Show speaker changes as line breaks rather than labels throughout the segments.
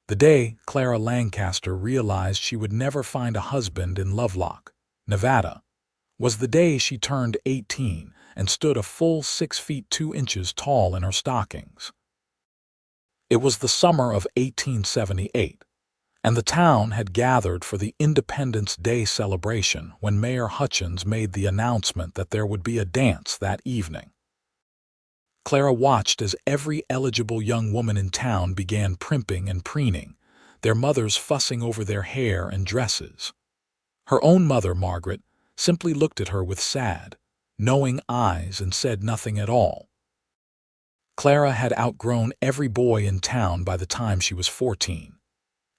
The day Clara Lancaster realized she would never find a husband in Lovelock, Nevada, was the day she turned 18 and stood a full 6 feet 2 inches tall in her stockings. It was the summer of 1878, and the town had gathered for the Independence Day celebration when Mayor Hutchins made the announcement that there would be a dance that evening. Clara watched as every eligible young woman in town began primping and preening, their mothers fussing over their hair and dresses. Her own mother, Margaret, simply looked at her with sad, knowing eyes and said nothing at all. Clara had outgrown every boy in town by the time she was 14.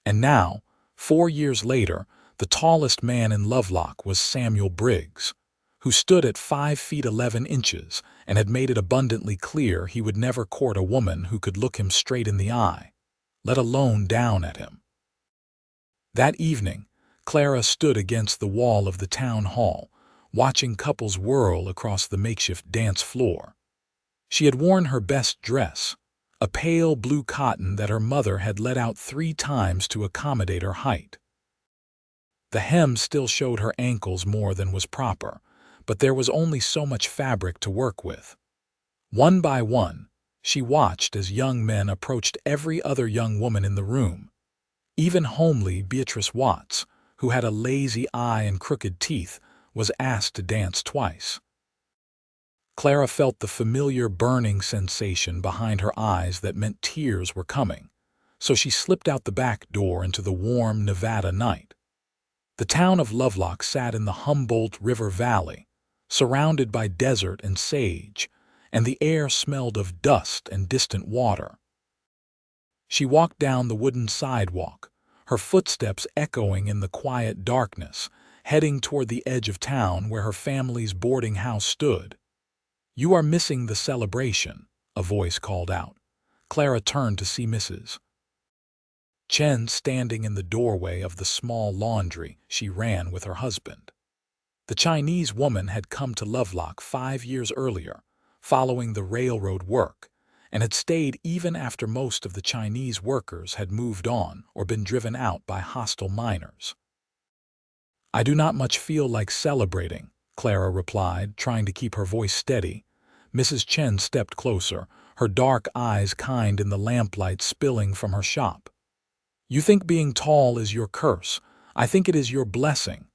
And now, 4 years later, the tallest man in Lovelock was Samuel Briggs, who stood at 5 feet 11 inches and had made it abundantly clear he would never court a woman who could look him straight in the eye, let alone down at him. That evening, Clara stood against the wall of the town hall, watching couples whirl across the makeshift dance floor. She had worn her best dress, a pale blue cotton that her mother had let out 3 times to accommodate her height. The hem still showed her ankles more than was proper, but there was only so much fabric to work with. One by one, she watched as young men approached every other young woman in the room. Even homely Beatrice Watts, who had a lazy eye and crooked teeth, was asked to dance twice. Clara felt the familiar burning sensation behind her eyes that meant tears were coming, so she slipped out the back door into the warm Nevada night. The town of Lovelock sat in the Humboldt River Valley, surrounded by desert and sage, and the air smelled of dust and distant water. She walked down the wooden sidewalk, her footsteps echoing in the quiet darkness, heading toward the edge of town where her family's boarding house stood. "You are missing the celebration," a voice called out. Clara turned to see Mrs. Chen standing in the doorway of the small laundry she ran with her husband. The Chinese woman had come to Lovelock 5 years earlier, following the railroad work, and had stayed even after most of the Chinese workers had moved on or been driven out by hostile miners. "I do not much feel like celebrating," Clara replied, trying to keep her voice steady. Mrs. Chen stepped closer, her dark eyes kind in the lamplight spilling from her shop. "You think being tall is your curse. I think it is your blessing.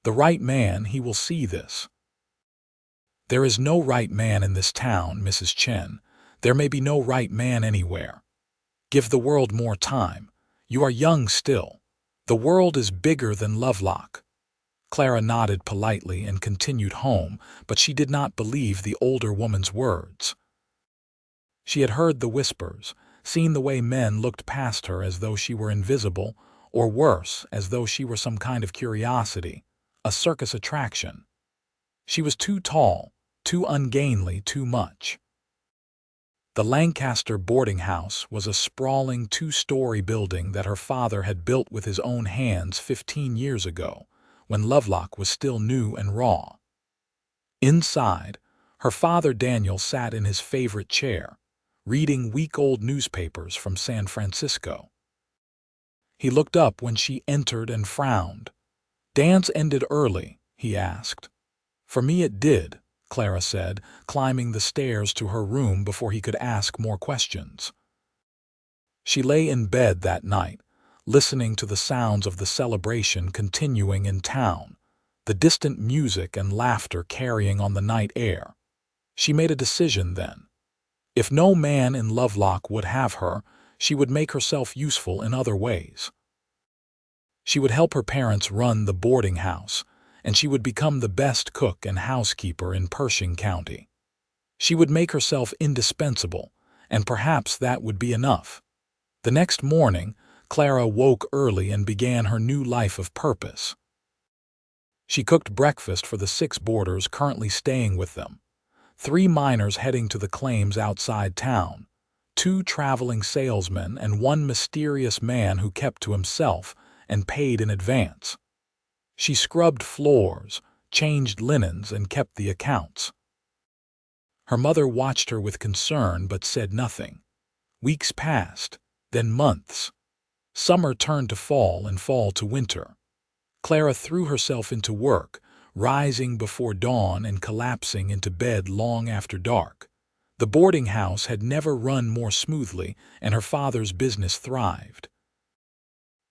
The right man, he will see this." "There is no right man in this town, Mrs. Chen. There may be no right man anywhere. Give the world more time. You are young still. The world is bigger than Lovelock." Clara nodded politely and continued home, but she did not believe the older woman's words. She had heard the whispers, seen the way men looked past her as though she were invisible, or worse, as though she were some kind of curiosity, a circus attraction. She was too tall, too ungainly, too much. The Lancaster boarding house was a sprawling 2-story building that her father had built with his own hands 15 years ago, when Lovelock was still new and raw. Inside, her father Daniel sat in his favorite chair, reading week-old newspapers from San Francisco. He looked up when she entered and frowned. "Dance ended early?" he asked. "For me it did," Clara said, climbing the stairs to her room before he could ask more questions. She lay in bed that night, listening to the sounds of the celebration continuing in town, the distant music and laughter carrying on the night air. She made a decision then. If no man in Lovelock would have her, she would make herself useful in other ways. She would help her parents run the boarding house, and she would become the best cook and housekeeper in Pershing County. She would make herself indispensable, and perhaps that would be enough. The next morning, Clara woke early and began her new life of purpose. She cooked breakfast for the 6 boarders currently staying with them, 3 miners heading to the claims outside town, 2 traveling salesmen, and 1 mysterious man who kept to himself and paid in advance. She scrubbed floors, changed linens, and kept the accounts. Her mother watched her with concern but said nothing. Weeks passed, then months. Summer turned to fall and fall to winter. Clara threw herself into work, rising before dawn and collapsing into bed long after dark. The boarding house had never run more smoothly, and her father's business thrived.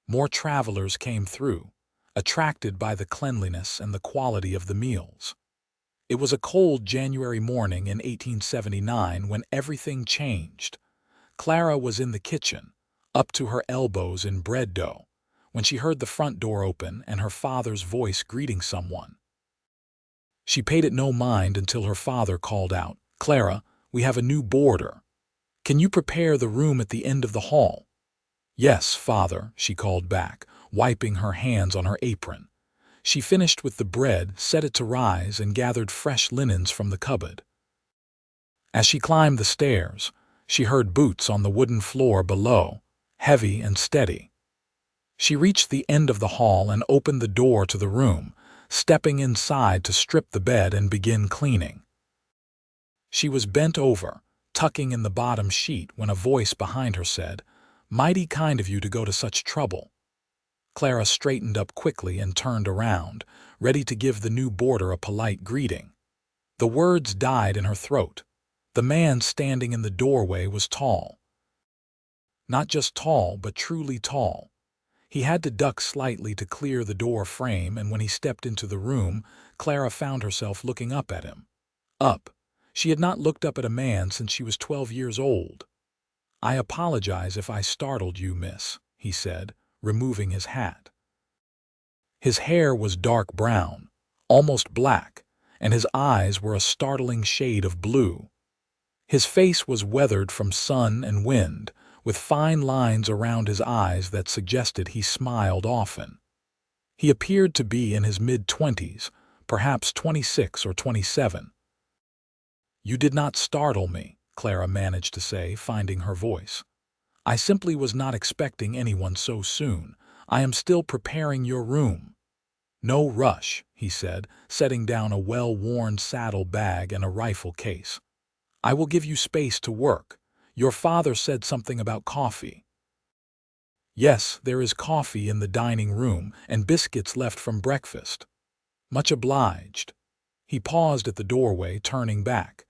More travelers came through, attracted by the cleanliness and the quality of the meals. It was a cold January morning in 1879 when everything changed. Clara was in the kitchen, up to her elbows in bread dough, when she heard the front door open and her father's voice greeting someone. She paid it no mind until her father called out, "Clara, we have a new boarder. Can you prepare the room at the end of the hall?" "Yes, father," she called back, wiping her hands on her apron. She finished with the bread, set it to rise, and gathered fresh linens from the cupboard. As she climbed the stairs, she heard boots on the wooden floor below, heavy and steady. She reached the end of the hall and opened the door to the room, stepping inside to strip the bed and begin cleaning. She was bent over, tucking in the bottom sheet, when a voice behind her said, "Mighty kind of you to go to such trouble." Clara straightened up quickly and turned around, ready to give the new boarder a polite greeting. The words died in her throat. The man standing in the doorway was tall. Not just tall, but truly tall. He had to duck slightly to clear the door frame, and when he stepped into the room, Clara found herself looking up at him. Up. She had not looked up at a man since she was 12 years old. "I apologize if I startled you, miss," he said, removing his hat. His hair was dark brown, almost black, and his eyes were a startling shade of blue. His face was weathered from sun and wind, with fine lines around his eyes that suggested he smiled often. He appeared to be in his mid-20s, perhaps 26 or 27. "You did not startle me," Clara managed to say, finding her voice. "I simply was not expecting anyone so soon. I am still preparing your room." "No rush," he said, setting down a well-worn saddle bag and a rifle case. "I will give you space to work. Your father said something about coffee." "Yes, there is coffee in the dining room and biscuits left from breakfast." "Much obliged." He paused at the doorway, turning back.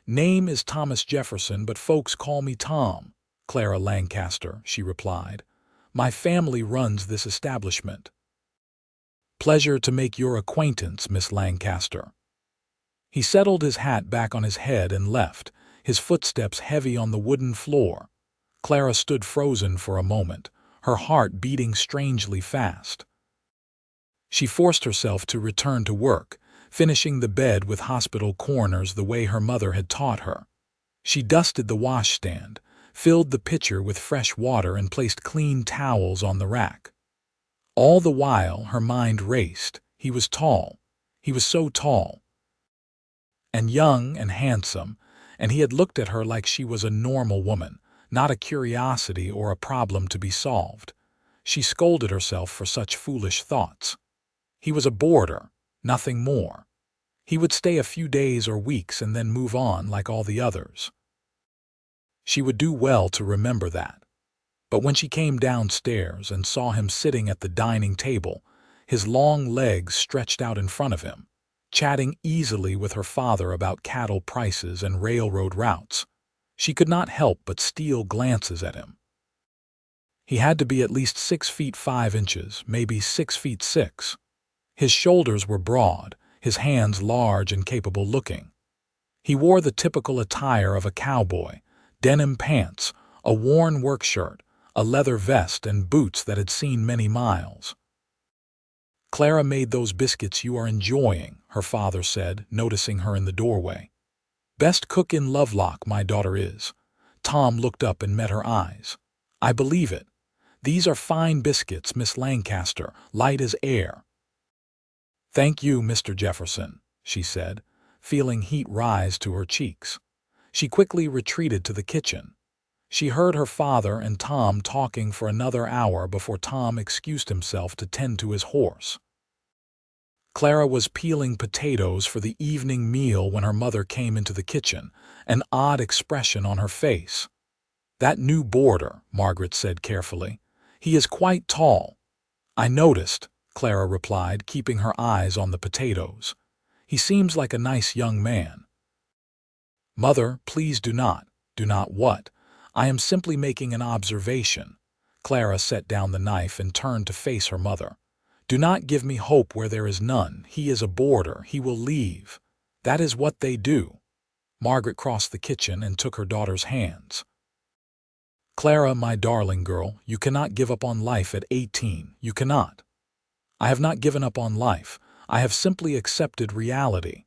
"Name is Thomas Jefferson, but folks call me Tom." "Clara Lancaster," she replied. "My family runs this establishment." "Pleasure to make your acquaintance, Miss Lancaster." He settled his hat back on his head and left, his footsteps heavy on the wooden floor. Clara stood frozen for a moment, her heart beating strangely fast. She forced herself to return to work, finishing the bed with hospital corners the way her mother had taught her. She dusted the washstand, filled the pitcher with fresh water, and placed clean towels on the rack. All the while her mind raced. He was tall. He was so tall. And young and handsome, and he had looked at her like she was a normal woman, not a curiosity or a problem to be solved. She scolded herself for such foolish thoughts. He was a boarder, nothing more. He would stay a few days or weeks and then move on like all the others. She would do well to remember that. But when she came downstairs and saw him sitting at the dining table, his long legs stretched out in front of him, chatting easily with her father about cattle prices and railroad routes, she could not help but steal glances at him. He had to be at least 6 feet 5 inches, maybe 6 feet 6. His shoulders were broad, his hands large and capable looking. He wore the typical attire of a cowboy: denim pants, a worn work shirt, a leather vest, and boots that had seen many miles. "Clara made those biscuits you are enjoying," her father said, noticing her in the doorway. "Best cook in Lovelock, my daughter is." Tom looked up and met her eyes. "I believe it. These are fine biscuits, Miss Lancaster, light as air." "Thank you, Mr. Jefferson," she said, feeling heat rise to her cheeks. She quickly retreated to the kitchen. She heard her father and Tom talking for another hour before Tom excused himself to tend to his horse. Clara was peeling potatoes for the evening meal when her mother came into the kitchen, an odd expression on her face. "That new boarder," Margaret said carefully. He is quite tall. I noticed, Clara replied, keeping her eyes on the potatoes. He seems like a nice young man. Mother, please do not. Do not what? I am simply making an observation. Clara set down the knife and turned to face her mother. Do not give me hope where there is none. He is a boarder. He will leave. That is what they do. Margaret crossed the kitchen and took her daughter's hands. Clara, my darling girl, you cannot give up on life at 18. You cannot. I have not given up on life. I have simply accepted reality.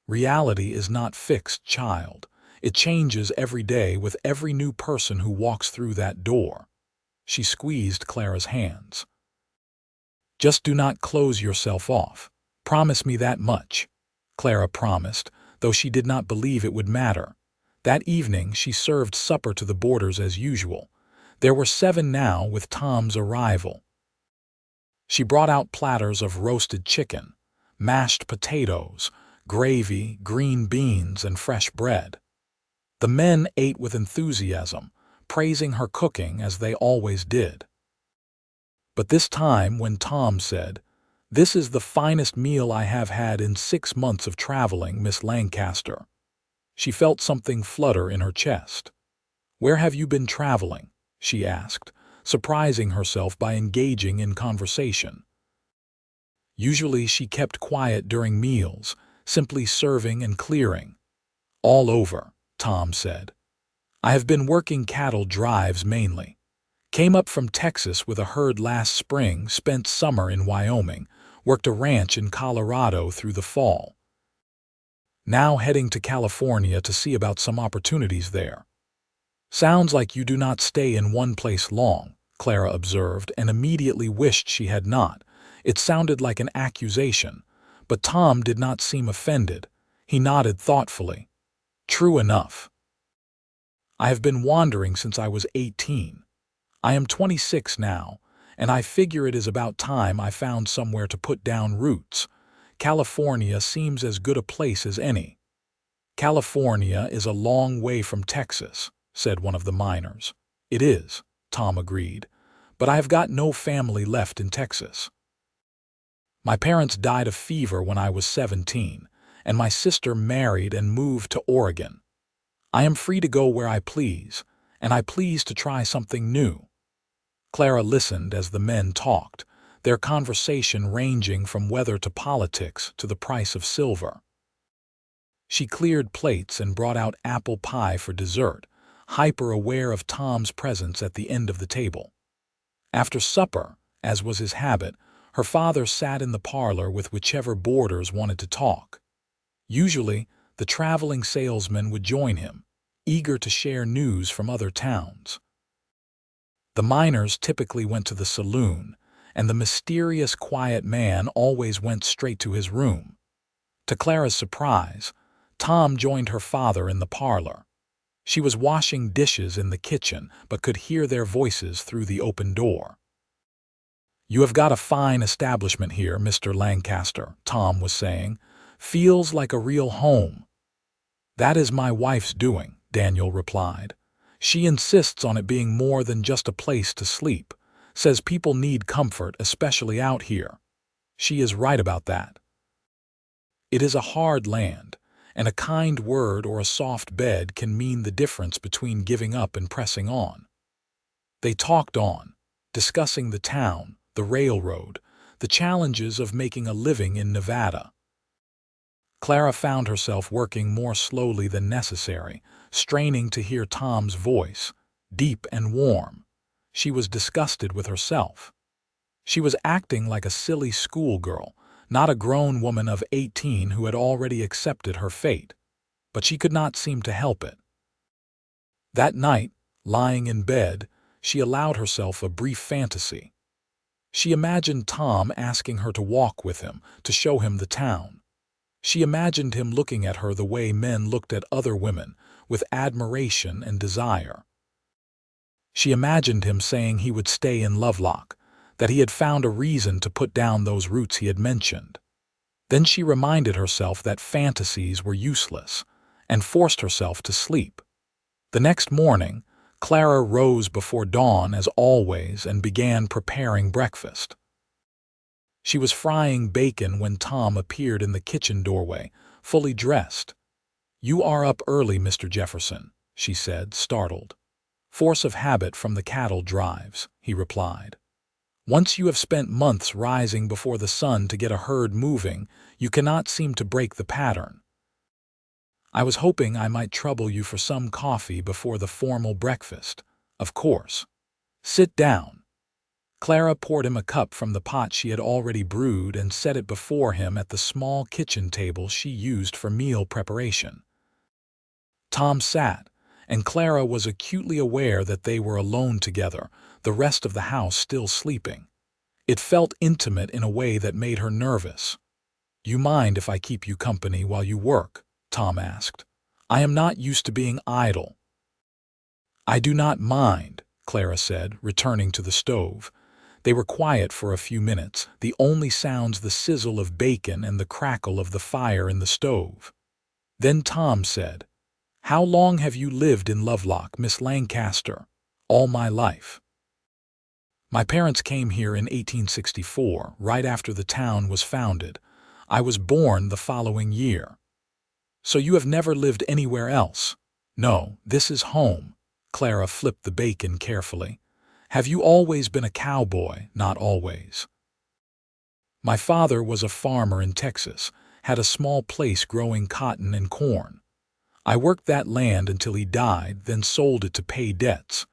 Reality is not fixed, child. It changes every day with every new person who walks through that door. She squeezed Clara's hands. Just do not close yourself off. Promise me that much. Clara promised, though she did not believe it would matter. That evening she served supper to the boarders as usual. There were 7 now with Tom's arrival. She brought out platters of roasted chicken, mashed potatoes, gravy, green beans, and fresh bread. The men ate with enthusiasm, praising her cooking as they always did. But this time when Tom said, "This is the finest meal I have had in 6 months of traveling, Miss Lancaster," she felt something flutter in her chest. "Where have you been traveling?" she asked, surprising herself by engaging in conversation. Usually she kept quiet during meals, simply serving and clearing. "All over," Tom said. "I have been working cattle drives mainly. Came up from Texas with a herd last spring, spent summer in Wyoming, worked a ranch in Colorado through the fall. Now heading to California to see about some opportunities there." "Sounds like you do not stay in one place long," Clara observed, and immediately wished she had not. It sounded like an accusation, but Tom did not seem offended. He nodded thoughtfully. "True enough. I have been wandering since I was 18. I am 26 now, and I figure it is about time I found somewhere to put down roots. California seems as good a place as any." "California is a long way from Texas," said one of the miners. "It is," Tom agreed, "but I have got no family left in Texas. My parents died of fever when I was 17, and my sister married and moved to Oregon. I am free to go where I please, and I please to try something new." Clara listened as the men talked, their conversation ranging from weather to politics to the price of silver. She cleared plates and brought out apple pie for dessert, hyper-aware of Tom's presence at the end of the table. After supper, as was his habit, her father sat in the parlor with whichever boarders wanted to talk. Usually, the traveling salesman would join him, eager to share news from other towns. The miners typically went to the saloon, and the mysterious quiet man always went straight to his room. To Clara's surprise, Tom joined her father in the parlor. She was washing dishes in the kitchen, but could hear their voices through the open door. "You have got a fine establishment here, Mr. Lancaster," Tom was saying. "Feels like a real home." "That is my wife's doing," Daniel replied. "She insists on it being more than just a place to sleep. Says people need comfort, especially out here. She is right about that. It is a hard land, and a kind word or a soft bed can mean the difference between giving up and pressing on." They talked on, discussing the town, the railroad, the challenges of making a living in Nevada. Clara found herself working more slowly than necessary, straining to hear Tom's voice, deep and warm. She was disgusted with herself. She was acting like a silly schoolgirl, not a grown woman of 18 who had already accepted her fate, but she could not seem to help it. That night, lying in bed, she allowed herself a brief fantasy. She imagined Tom asking her to walk with him, to show him the town. She imagined him looking at her the way men looked at other women, with admiration and desire. She imagined him saying he would stay in Lovelock, that he had found a reason to put down those roots he had mentioned. Then she reminded herself that fantasies were useless, and forced herself to sleep. The next morning, Clara rose before dawn as always and began preparing breakfast. She was frying bacon when Tom appeared in the kitchen doorway, fully dressed. "You are up early, Mr. Jefferson," she said, startled. "Force of habit from the cattle drives," he replied. "Once you have spent months rising before the sun to get a herd moving, you cannot seem to break the pattern. I was hoping I might trouble you for some coffee before the formal breakfast. Of course. Sit down." Clara poured him a cup from the pot she had already brewed and set it before him at the small kitchen table she used for meal preparation. Tom sat, and Clara was acutely aware that they were alone together, the rest of the house still sleeping. It felt intimate in a way that made her nervous. "You mind if I keep you company while you work?" Tom asked. "I am not used to being idle." "I do not mind," Clara said, returning to the stove. They were quiet for a few minutes, the only sounds the sizzle of bacon and the crackle of the fire in the stove. Then Tom said, "How long have you lived in Lovelock, Miss Lancaster?" "All my life. My parents came here in 1864, right after the town was founded. I was born the following year." "So you have never lived anywhere else?" "No, this is home." Clara flipped the bacon carefully. "Have you always been a cowboy?" "Not always. My father was a farmer in Texas, had a small place growing cotton and corn. I worked that land until he died, then sold it to pay debts.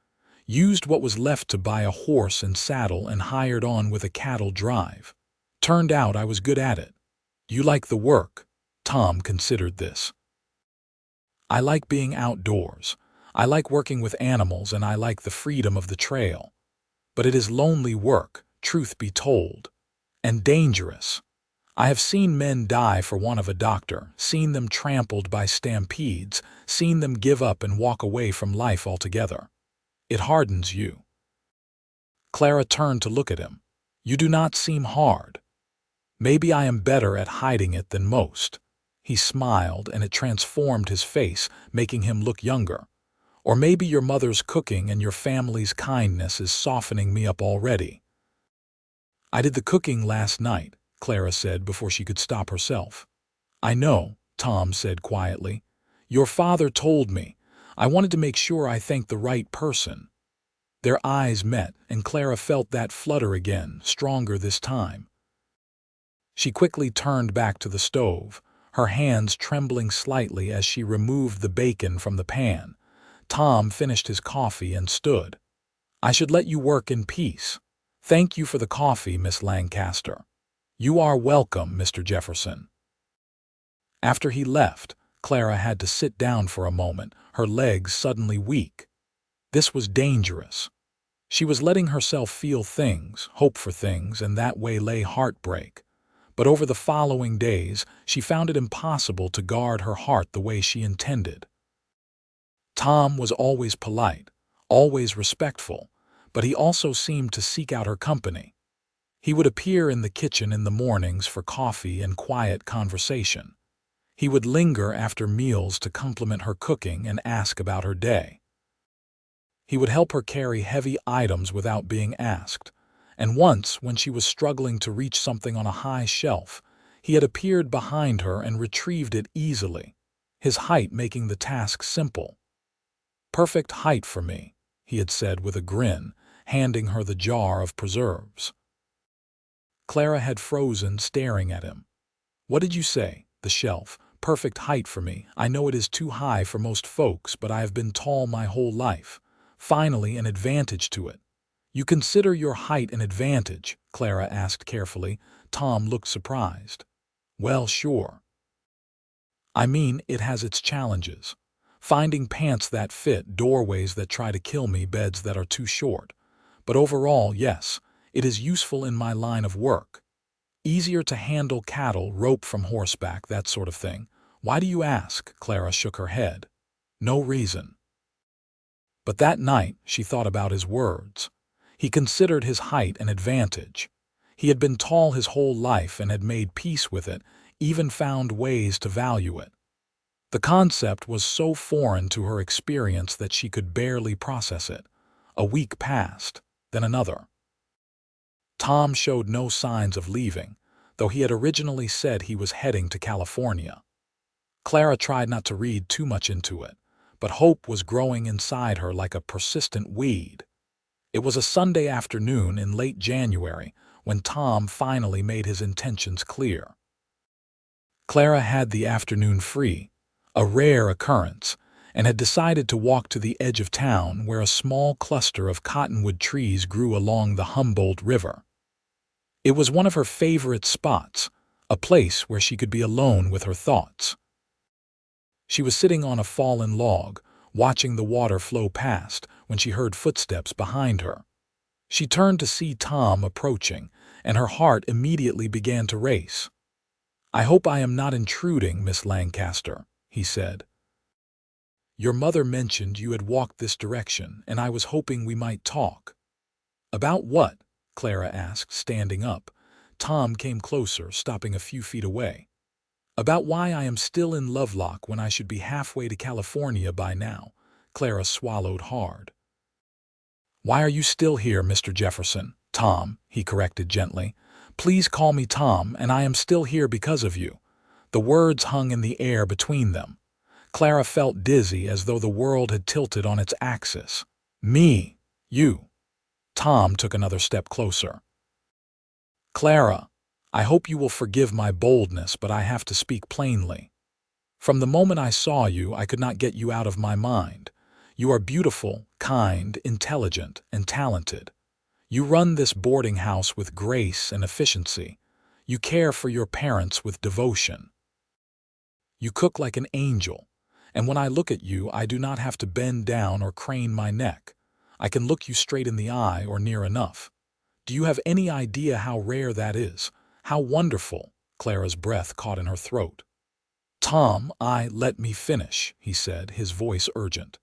Used what was left to buy a horse and saddle and hired on with a cattle drive. Turned out I was good at it." "You like the work?" Tom considered this. "I like being outdoors. I like working with animals and I like the freedom of the trail. But it is lonely work, truth be told. And dangerous. I have seen men die for want of a doctor, seen them trampled by stampedes, seen them give up and walk away from life altogether. It hardens you." Clara turned to look at him. "You do not seem hard." "Maybe I am better at hiding it than most." He smiled, and it transformed his face, making him look younger. "Or maybe your mother's cooking and your family's kindness is softening me up already." "I did the cooking last night," Clara said before she could stop herself. "I know," Tom said quietly. "Your father told me. I wanted to make sure I thanked the right person." Their eyes met, and Clara felt that flutter again, stronger this time. She quickly turned back to the stove, her hands trembling slightly as she removed the bacon from the pan. Tom finished his coffee and stood. "I should let you work in peace. Thank you for the coffee, Miss Lancaster." "You are welcome, Mr. Jefferson." After he left, Clara had to sit down for a moment, her legs suddenly weak. This was dangerous. She was letting herself feel things, hope for things, and that way lay heartbreak. But over the following days, she found it impossible to guard her heart the way she intended. Tom was always polite, always respectful, but he also seemed to seek out her company. He would appear in the kitchen in the mornings for coffee and quiet conversation. He would linger after meals to compliment her cooking and ask about her day. He would help her carry heavy items without being asked, and once, when she was struggling to reach something on a high shelf, he had appeared behind her and retrieved it easily, his height making the task simple. "Perfect height for me," he had said with a grin, handing her the jar of preserves. Clara had frozen, staring at him. "What did you say?" "The shelf. Perfect height for me. I know it is too high for most folks, but I have been tall my whole life. Finally, an advantage to it." "You consider your height an advantage?" Clara asked carefully. Tom looked surprised. "Well, sure. I mean, it has its challenges. Finding pants that fit, doorways that try to kill me, beds that are too short. But overall, yes, it is useful in my line of work. Easier to handle cattle, rope from horseback, that sort of thing." "Why do you ask?" Clara shook her head. "No reason." But that night she thought about his words. He considered his height an advantage. He had been tall his whole life and had made peace with it, even found ways to value it. The concept was so foreign to her experience that she could barely process it. A week passed, then another. Tom showed no signs of leaving, though he had originally said he was heading to California. Clara tried not to read too much into it, but hope was growing inside her like a persistent weed. It was a Sunday afternoon in late January when Tom finally made his intentions clear. Clara had the afternoon free, a rare occurrence, and had decided to walk to the edge of town where a small cluster of cottonwood trees grew along the Humboldt River. It was one of her favorite spots, a place where she could be alone with her thoughts. She was sitting on a fallen log, watching the water flow past, when she heard footsteps behind her. She turned to see Tom approaching, and her heart immediately began to race. "I hope I am not intruding, Miss Lancaster," he said. "Your mother mentioned you had walked this direction, and I was hoping we might talk." "About what?" Clara asked, standing up. Tom came closer, stopping a few feet away. "About why I am still in Lovelock when I should be halfway to California by now." Clara swallowed hard. "Why are you still here, Mr. Jefferson?" "Tom," he corrected gently. "Please call me Tom, and I am still here because of you." The words hung in the air between them. Clara felt dizzy, as though the world had tilted on its axis. "Me. You." Tom took another step closer. "Clara, I hope you will forgive my boldness, but I have to speak plainly. From the moment I saw you, I could not get you out of my mind. You are beautiful, kind, intelligent, and talented. You run this boarding house with grace and efficiency. You care for your parents with devotion. You cook like an angel, and when I look at you, I do not have to bend down or crane my neck. I can look you straight in the eye or near enough. Do you have any idea how rare that is? How wonderful?" Clara's breath caught in her throat. "Tom, let me finish," he said, his voice urgent.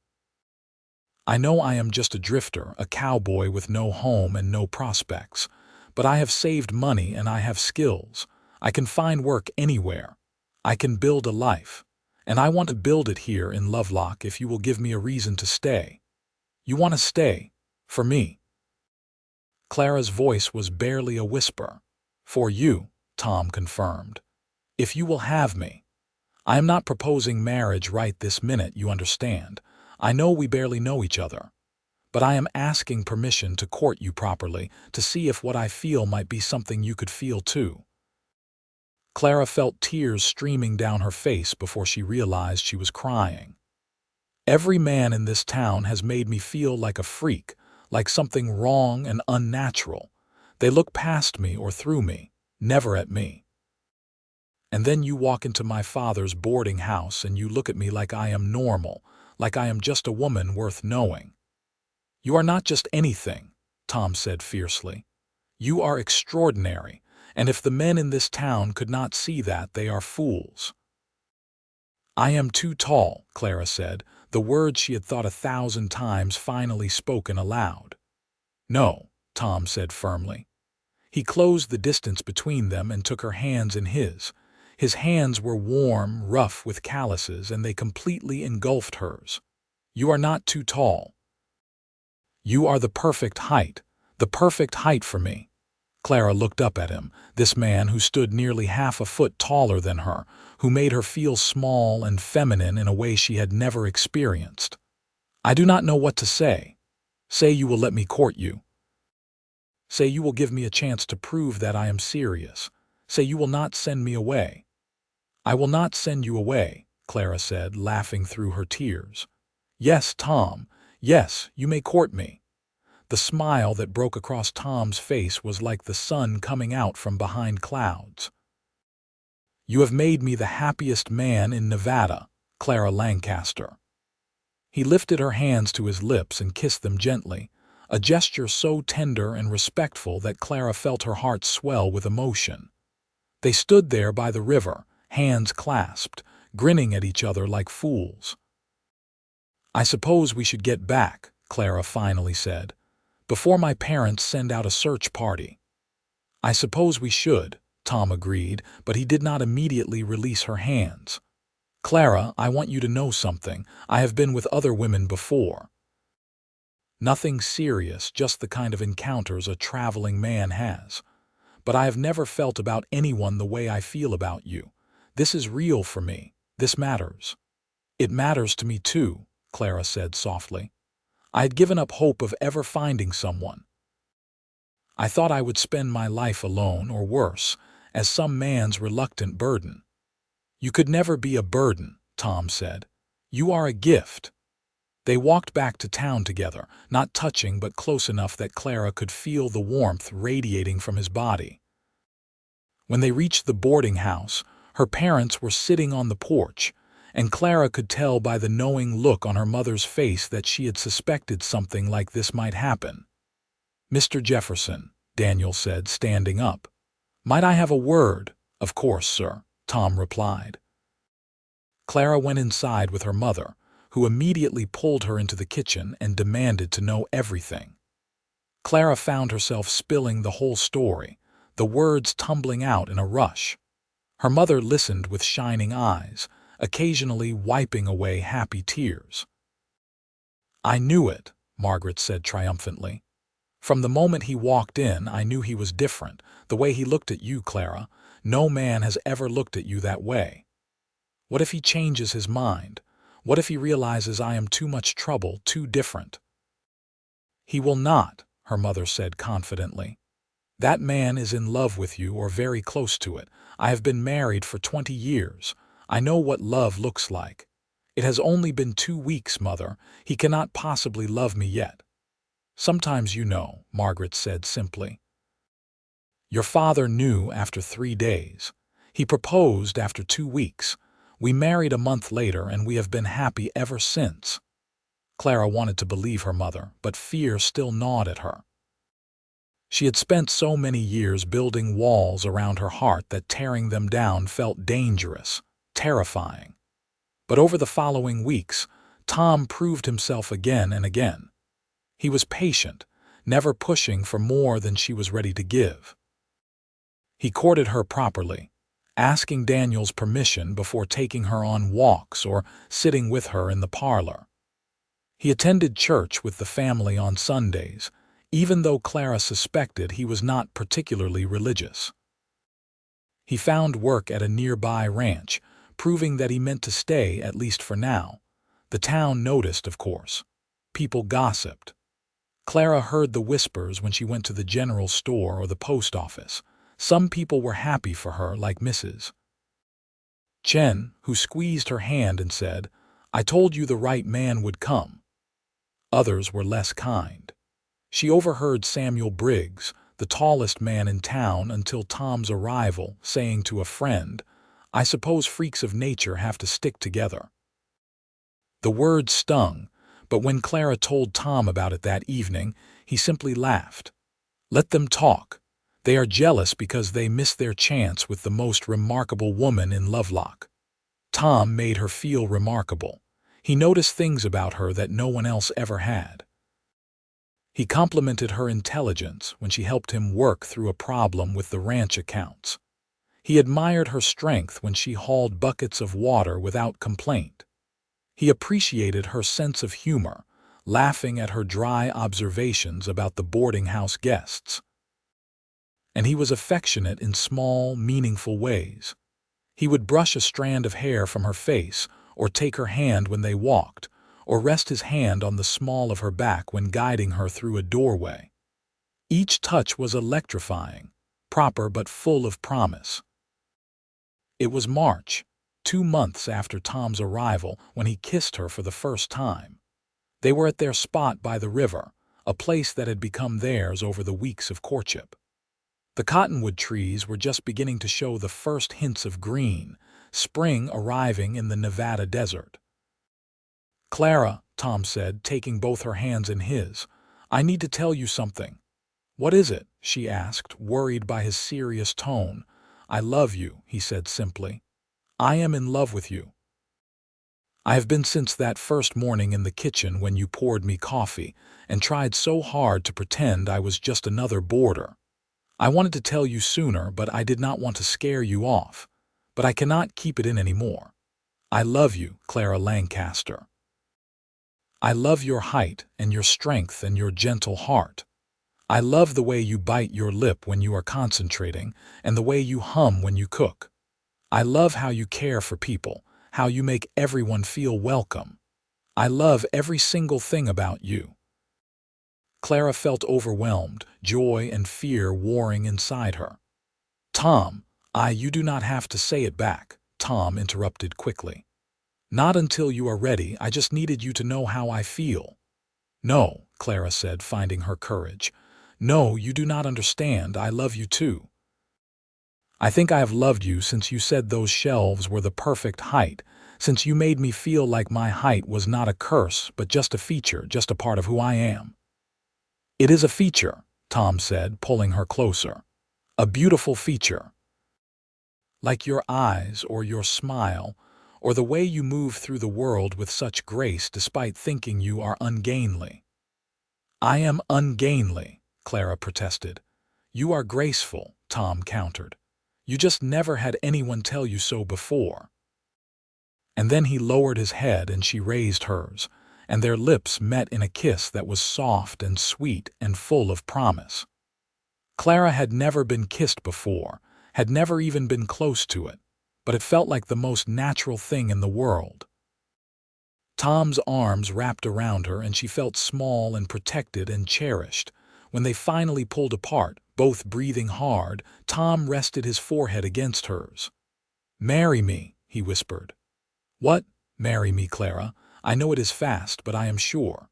"I know I am just a drifter, a cowboy with no home and no prospects, but I have saved money and I have skills. I can find work anywhere. I can build a life, and I want to build it here in Lovelock if you will give me a reason to stay. You want to stay, for me." Clara's voice was barely a whisper. "For you," Tom confirmed. "If you will have me. I am not proposing marriage right this minute, you understand. I know we barely know each other. But I am asking permission to court you properly, to see if what I feel might be something you could feel too." Clara felt tears streaming down her face before she realized she was crying. "Every man in this town has made me feel like a freak, like something wrong and unnatural. They look past me or through me, never at me. And then you walk into my father's boarding house and you look at me like I am normal, like I am just a woman worth knowing." "You are not just anything," Tom said fiercely. "You are extraordinary, and if the men in this town could not see that, they are fools." "I am too tall," Clara said, the words she had thought 1,000 times finally spoken aloud. "No," Tom said firmly. He closed the distance between them and took her hands in his. His hands were warm, rough with calluses, and they completely engulfed hers. "You are not too tall. You are the perfect height for me." Clara looked up at him, this man who stood nearly half a foot taller than her, who made her feel small and feminine in a way she had never experienced. "I do not know what to say. Say you will let me court you. Say you will give me a chance to prove that I am serious. Say you will not send me away." "I will not send you away," Clara said, laughing through her tears. "Yes, Tom, yes, you may court me." The smile that broke across Tom's face was like the sun coming out from behind clouds. "You have made me the happiest man in Nevada, Clara Lancaster." He lifted her hands to his lips and kissed them gently, a gesture so tender and respectful that Clara felt her heart swell with emotion. They stood there by the river, hands clasped, grinning at each other like fools. "I suppose we should get back," Clara finally said, "before my parents send out a search party." "I suppose we should," Tom agreed, but he did not immediately release her hands. Clara, I want you to know something. I have been with other women before. Nothing serious, just the kind of encounters a traveling man has. But I have never felt about anyone the way I feel about you. This is real for me. This matters. It matters to me too, Clara said softly. I had given up hope of ever finding someone. I thought I would spend my life alone, or worse, as some man's reluctant burden. You could never be a burden, Tom said. You are a gift. They walked back to town together, not touching but close enough that Clara could feel the warmth radiating from his body. When they reached the boarding house, her parents were sitting on the porch, and Clara could tell by the knowing look on her mother's face that she had suspected something like this might happen. Mr. Jefferson, Daniel said, standing up. Might I have a word? Of course, sir, Tom replied. Clara went inside with her mother, who immediately pulled her into the kitchen and demanded to know everything. Clara found herself spilling the whole story, the words tumbling out in a rush. Her mother listened with shining eyes, occasionally wiping away happy tears. I knew it, Margaret said triumphantly. From the moment he walked in, I knew he was different, the way he looked at you, Clara. No man has ever looked at you that way. What if he changes his mind? What if he realizes I am too much trouble, too different? He will not, her mother said confidently. That man is in love with you or very close to it. I have been married for 20 years. I know what love looks like. It has only been 2 weeks, Mother. He cannot possibly love me yet. Sometimes you know, Margaret said simply. Your father knew after 3 days. He proposed after 2 weeks. We married a month later, and we have been happy ever since. Clara wanted to believe her mother, but fear still gnawed at her. She had spent so many years building walls around her heart that tearing them down felt dangerous, terrifying. But over the following weeks, Tom proved himself again and again. He was patient, never pushing for more than she was ready to give. He courted her properly, asking Daniel's permission before taking her on walks or sitting with her in the parlor. He attended church with the family on Sundays, even though Clara suspected he was not particularly religious. He found work at a nearby ranch, proving that he meant to stay, at least for now. The town noticed, of course. People gossiped. Clara heard the whispers when she went to the general store or the post office. Some people were happy for her, like Mrs. Chen, who squeezed her hand and said, I told you the right man would come. Others were less kind. She overheard Samuel Briggs, the tallest man in town until Tom's arrival, saying to a friend, I suppose freaks of nature have to stick together. The words stung, but when Clara told Tom about it that evening, he simply laughed. Let them talk. They are jealous because they missed their chance with the most remarkable woman in Lovelock. Tom made her feel remarkable. He noticed things about her that no one else ever had. He complimented her intelligence when she helped him work through a problem with the ranch accounts. He admired her strength when she hauled buckets of water without complaint. He appreciated her sense of humor, laughing at her dry observations about the boarding house guests. And he was affectionate in small, meaningful ways. He would brush a strand of hair from her face, or take her hand when they walked, or rest his hand on the small of her back when guiding her through a doorway. Each touch was electrifying, proper but full of promise. It was March, 2 months after Tom's arrival, when he kissed her for the first time. They were at their spot by the river, a place that had become theirs over the weeks of courtship. The cottonwood trees were just beginning to show the first hints of green, spring arriving in the Nevada desert. Clara, Tom said, taking both her hands in his, I need to tell you something. What is it? She asked, worried by his serious tone. I love you, he said simply. I am in love with you. I have been since that first morning in the kitchen when you poured me coffee and tried so hard to pretend I was just another boarder. I wanted to tell you sooner, but I did not want to scare you off. But I cannot keep it in anymore. I love you, Clara Lancaster. I love your height and your strength and your gentle heart. I love the way you bite your lip when you are concentrating and the way you hum when you cook. I love how you care for people, how you make everyone feel welcome. I love every single thing about you. Clara felt overwhelmed, joy and fear warring inside her. Tom, you do not have to say it back, Tom interrupted quickly. Not until you are ready, I just needed you to know how I feel. No, Clara said, finding her courage. No, you do not understand, I love you too. I think I have loved you since you said those shelves were the perfect height, since you made me feel like my height was not a curse, but just a feature, just a part of who I am. It is a feature, Tom said, pulling her closer. A beautiful feature. Like your eyes or your smile, or the way you move through the world with such grace despite thinking you are ungainly. I am ungainly, Clara protested. You are graceful, Tom countered. You just never had anyone tell you so before. And then he lowered his head and she raised hers, and their lips met in a kiss that was soft and sweet and full of promise. Clara had never been kissed before, had never even been close to it, but it felt like the most natural thing in the world. Tom's arms wrapped around her and she felt small and protected and cherished. When they finally pulled apart, both breathing hard, Tom rested his forehead against hers. "Marry me," he whispered. "What? Marry me, Clara? I know it is fast, but I am sure.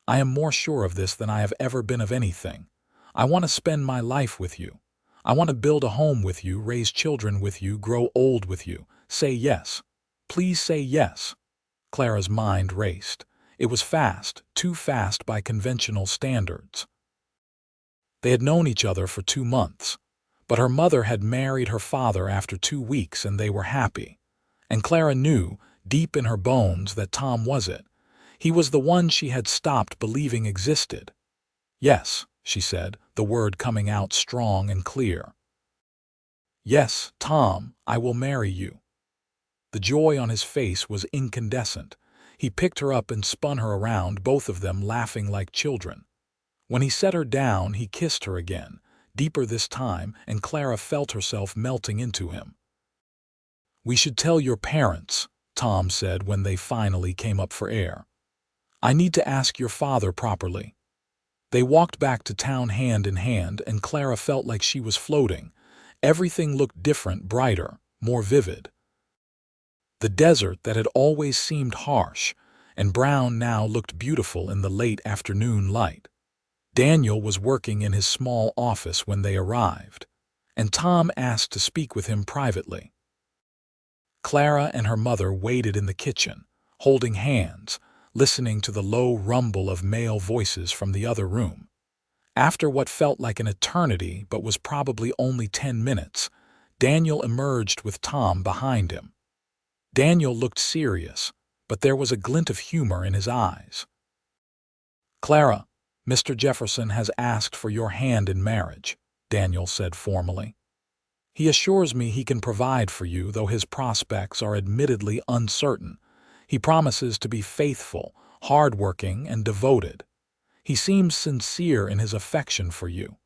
I am more sure of this than I have ever been of anything. I want to spend my life with you. I want to build a home with you, raise children with you, grow old with you. Say yes. Please say yes." Clara's mind raced. It was fast, too fast by conventional standards. They had known each other for 2 months, but her mother had married her father after 2 weeks and they were happy. And Clara knew, deep in her bones, that Tom was it. He was the one she had stopped believing existed. "Yes," she said, the word coming out strong and clear. "Yes, Tom, I will marry you." The joy on his face was incandescent. He picked her up and spun her around, both of them laughing like children. When he set her down, he kissed her again, deeper this time, and Clara felt herself melting into him. "We should tell your parents," Tom said when they finally came up for air. "I need to ask your father properly." They walked back to town hand in hand, and Clara felt like she was floating. Everything looked different, brighter, more vivid. The desert that had always seemed harsh and brown now looked beautiful in the late afternoon light. Daniel was working in his small office when they arrived, and Tom asked to speak with him privately. Clara and her mother waited in the kitchen, holding hands, listening to the low rumble of male voices from the other room. After what felt like an eternity but was probably only 10 minutes, Daniel emerged with Tom behind him. Daniel looked serious, but there was a glint of humor in his eyes. "Clara, Mr. Jefferson has asked for your hand in marriage," Daniel said formally. "He assures me he can provide for you, though his prospects are admittedly uncertain. He promises to be faithful, hard-working, and devoted. He seems sincere in his affection for you."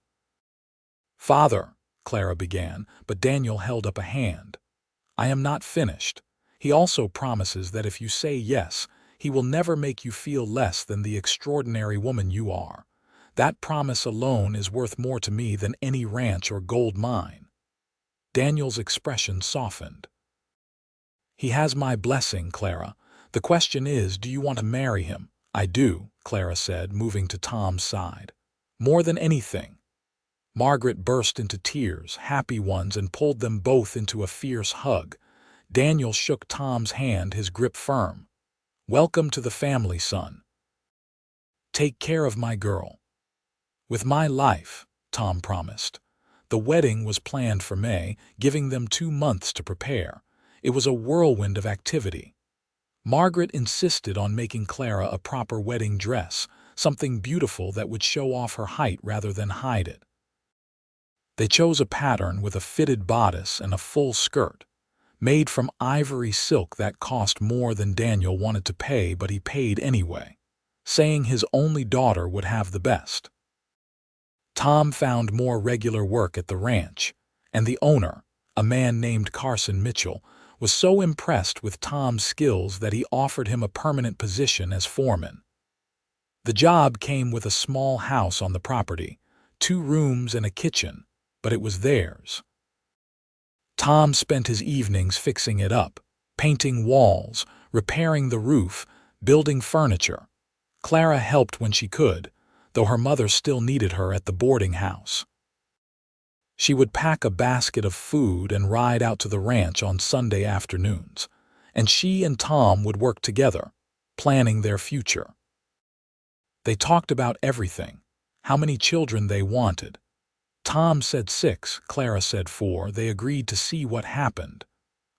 "Father," Clara began, but Daniel held up a hand. "I am not finished. He also promises that if you say yes, he will never make you feel less than the extraordinary woman you are. That promise alone is worth more to me than any ranch or gold mine." Daniel's expression softened. "He has my blessing, Clara. The question is, do you want to marry him?" "I do," Clara said, moving to Tom's side. "More than anything." Margaret burst into tears, happy ones, and pulled them both into a fierce hug. Daniel shook Tom's hand, his grip firm. "Welcome to the family, son. Take care of my girl." "With my life," Tom promised. The wedding was planned for May, giving them 2 months to prepare. It was a whirlwind of activity. Margaret insisted on making Clara a proper wedding dress, something beautiful that would show off her height rather than hide it. They chose a pattern with a fitted bodice and a full skirt. made from ivory silk that cost more than Daniel wanted to pay, but he paid anyway, saying his only daughter would have the best. Tom found more regular work at the ranch, and the owner, a man named Carson Mitchell, was so impressed with Tom's skills that he offered him a permanent position as foreman. The job came with a small house on the property, 2 rooms and a kitchen, but it was theirs. Tom spent his evenings fixing it up, painting walls, repairing the roof, building furniture. Clara helped when she could, though her mother still needed her at the boarding house. She would pack a basket of food and ride out to the ranch on Sunday afternoons, and she and Tom would work together, planning their future. They talked about everything, how many children they wanted. Tom said 6, Clara said 4. They agreed to see what happened,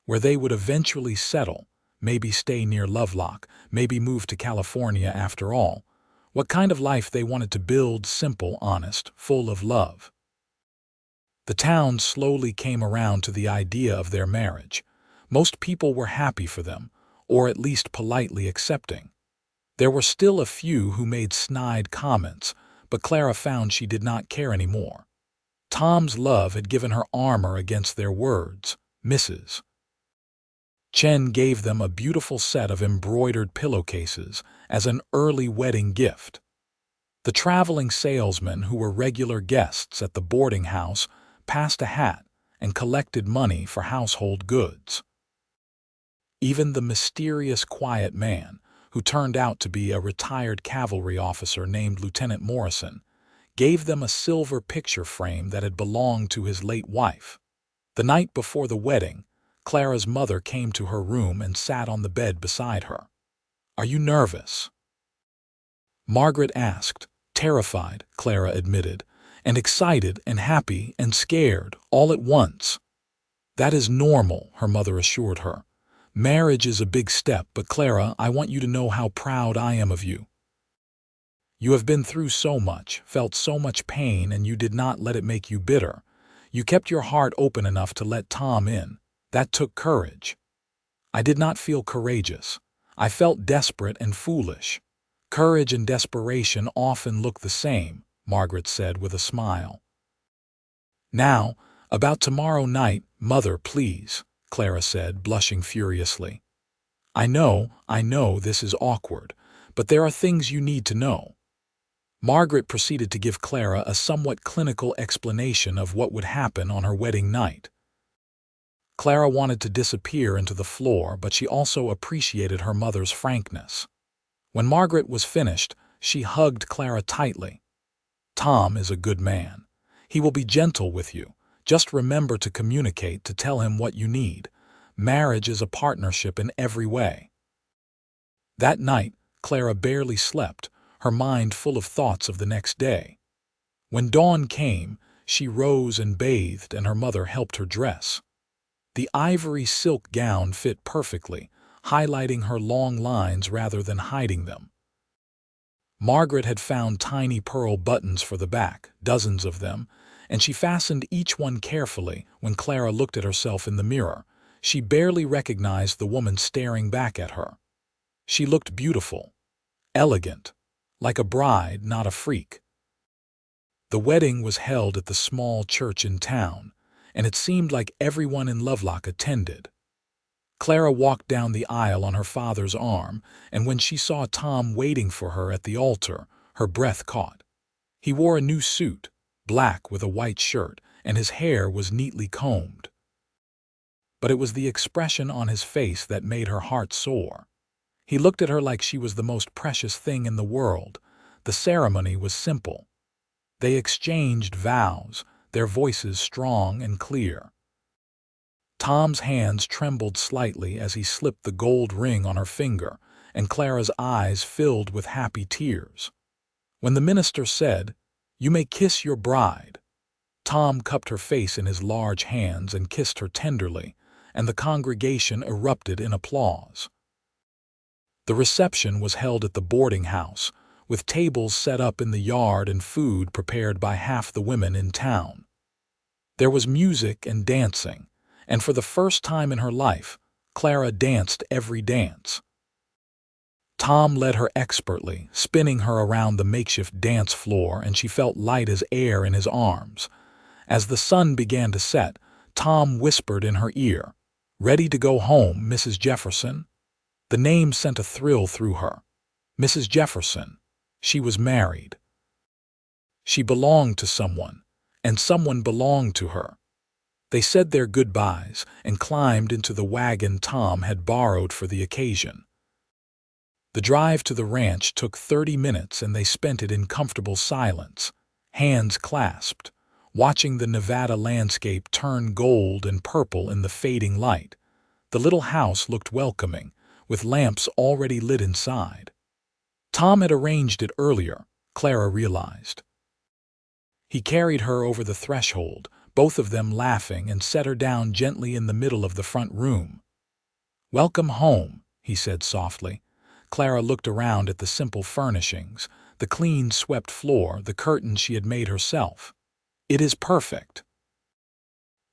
where they would eventually settle, maybe stay near Lovelock, maybe move to California after all. What kind of life they wanted to build: simple, honest, full of love. The town slowly came around to the idea of their marriage. Most people were happy for them, or at least politely accepting. There were still a few who made snide comments, but Clara found she did not care anymore. Tom's love had given her armor against their words. Mrs. Chen gave them a beautiful set of embroidered pillowcases as an early wedding gift. The traveling salesmen who were regular guests at the boarding house passed a hat and collected money for household goods. Even the mysterious quiet man, who turned out to be a retired cavalry officer named Lieutenant Morrison, gave them a silver picture frame that had belonged to his late wife. The night before the wedding, Clara's mother came to her room and sat on the bed beside her. "Are you nervous?" Margaret asked. "Terrified," Clara admitted, "and excited and happy and scared all at once." "That is normal," her mother assured her. "Marriage is a big step, but Clara, I want you to know how proud I am of you. You have been through so much, felt so much pain, and you did not let it make you bitter. You kept your heart open enough to let Tom in. That took courage." "I did not feel courageous. I felt desperate and foolish." "Courage and desperation often look the same," Margaret said with a smile. "Now, about tomorrow night, Mother, please," Clara said, blushing furiously. I know this is awkward, but there are things you need to know." Margaret proceeded to give Clara a somewhat clinical explanation of what would happen on her wedding night. Clara wanted to disappear into the floor, but she also appreciated her mother's frankness. When Margaret was finished, she hugged Clara tightly. "Tom is a good man. He will be gentle with you. Just remember to communicate, to tell him what you need. Marriage is a partnership in every way." That night, Clara barely slept, her mind full of thoughts of the next day. When dawn came, she rose and bathed, and her mother helped her dress. The ivory silk gown fit perfectly, highlighting her long lines rather than hiding them. Margaret had found tiny pearl buttons for the back, dozens of them, and she fastened each one carefully. When Clara looked at herself in the mirror, she barely recognized the woman staring back at her. She looked beautiful, elegant, like a bride, not a freak. The wedding was held at the small church in town, and it seemed like everyone in Lovelock attended. Clara walked down the aisle on her father's arm, and when she saw Tom waiting for her at the altar, her breath caught. He wore a new suit, black with a white shirt, and his hair was neatly combed. But it was the expression on his face that made her heart soar. He looked at her like she was the most precious thing in the world. The ceremony was simple. They exchanged vows, their voices strong and clear. Tom's hands trembled slightly as he slipped the gold ring on her finger, and Clara's eyes filled with happy tears. When the minister said, "You may kiss your bride," Tom cupped her face in his large hands and kissed her tenderly, and the congregation erupted in applause. The reception was held at the boarding house, with tables set up in the yard and food prepared by half the women in town. There was music and dancing, and for the first time in her life, Clara danced every dance. Tom led her expertly, spinning her around the makeshift dance floor, and she felt light as air in his arms. As the sun began to set, Tom whispered in her ear, "Ready to go home, Mrs. Jefferson?" The name sent a thrill through her. Mrs. Jefferson. She was married. She belonged to someone, and someone belonged to her. They said their goodbyes and climbed into the wagon Tom had borrowed for the occasion. The drive to the ranch took 30 minutes, and they spent it in comfortable silence, hands clasped, watching the Nevada landscape turn gold and purple in the fading light. The little house looked welcoming, with lamps already lit inside. Tom had arranged it earlier, Clara realized. He carried her over the threshold, both of them laughing, and set her down gently in the middle of the front room. "Welcome home," he said softly. Clara looked around at the simple furnishings, the clean swept floor, the curtains she had made herself. "It is perfect."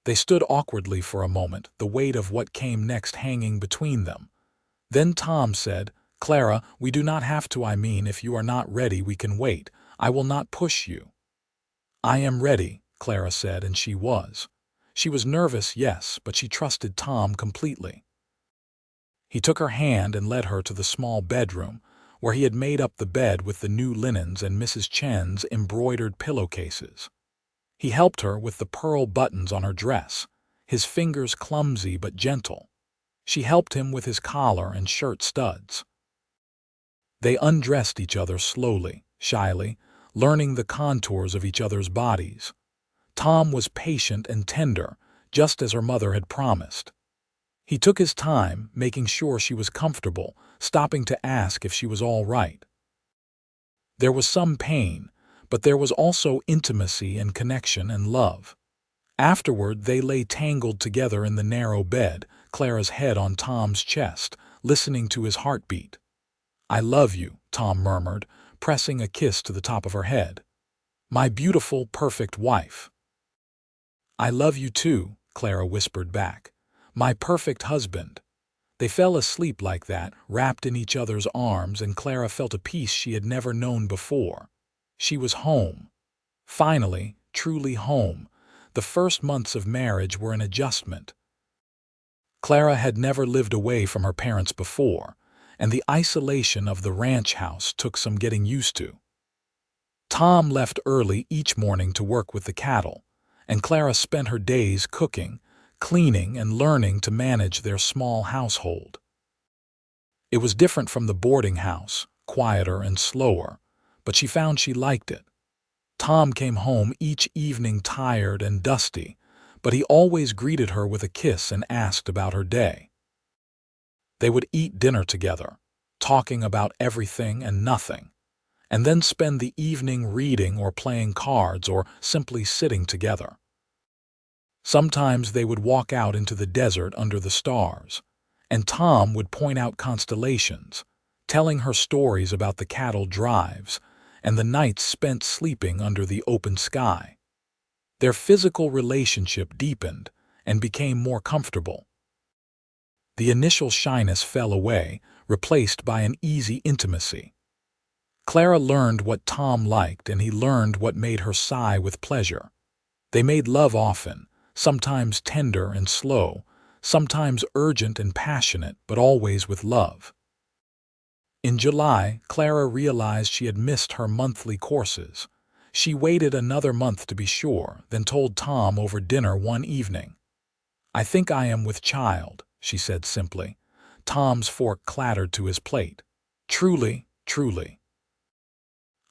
They stood awkwardly for a moment, the weight of what came next hanging between them. Then Tom said, "Clara, we do not have to. If you are not ready, we can wait. I will not push you." "I am ready," Clara said, and she was. She was nervous, yes, but she trusted Tom completely. He took her hand and led her to the small bedroom, where he had made up the bed with the new linens and Mrs. Chen's embroidered pillowcases. He helped her with the pearl buttons on her dress, his fingers clumsy but gentle. She helped him with his collar and shirt studs. They undressed each other slowly, shyly, learning the contours of each other's bodies. Tom was patient and tender, just as her mother had promised. He took his time, making sure she was comfortable, stopping to ask if she was all right. There was some pain, but there was also intimacy and connection and love. Afterward, they lay tangled together in the narrow bed, Clara's head on Tom's chest, listening to his heartbeat. "I love you," Tom murmured, pressing a kiss to the top of her head. "My beautiful, perfect wife." "I love you too," Clara whispered back. "My perfect husband." They fell asleep like that, wrapped in each other's arms, and Clara felt a peace she had never known before. She was home. Finally, truly home. The first months of marriage were an adjustment. Clara had never lived away from her parents before, and the isolation of the ranch house took some getting used to. Tom left early each morning to work with the cattle, and Clara spent her days cooking, cleaning, and learning to manage their small household. It was different from the boarding house, quieter and slower, but she found she liked it. Tom came home each evening tired and dusty, but he always greeted her with a kiss and asked about her day. They would eat dinner together, talking about everything and nothing, and then spend the evening reading or playing cards or simply sitting together. Sometimes they would walk out into the desert under the stars, and Tom would point out constellations, telling her stories about the cattle drives and the nights spent sleeping under the open sky. Their physical relationship deepened and became more comfortable. The initial shyness fell away, replaced by an easy intimacy. Clara learned what Tom liked, and he learned what made her sigh with pleasure. They made love often, sometimes tender and slow, sometimes urgent and passionate, but always with love. In July, Clara realized she had missed her monthly courses. She waited another month to be sure, then told Tom over dinner one evening. "I think I am with child," she said simply. Tom's fork clattered to his plate. "Truly, truly.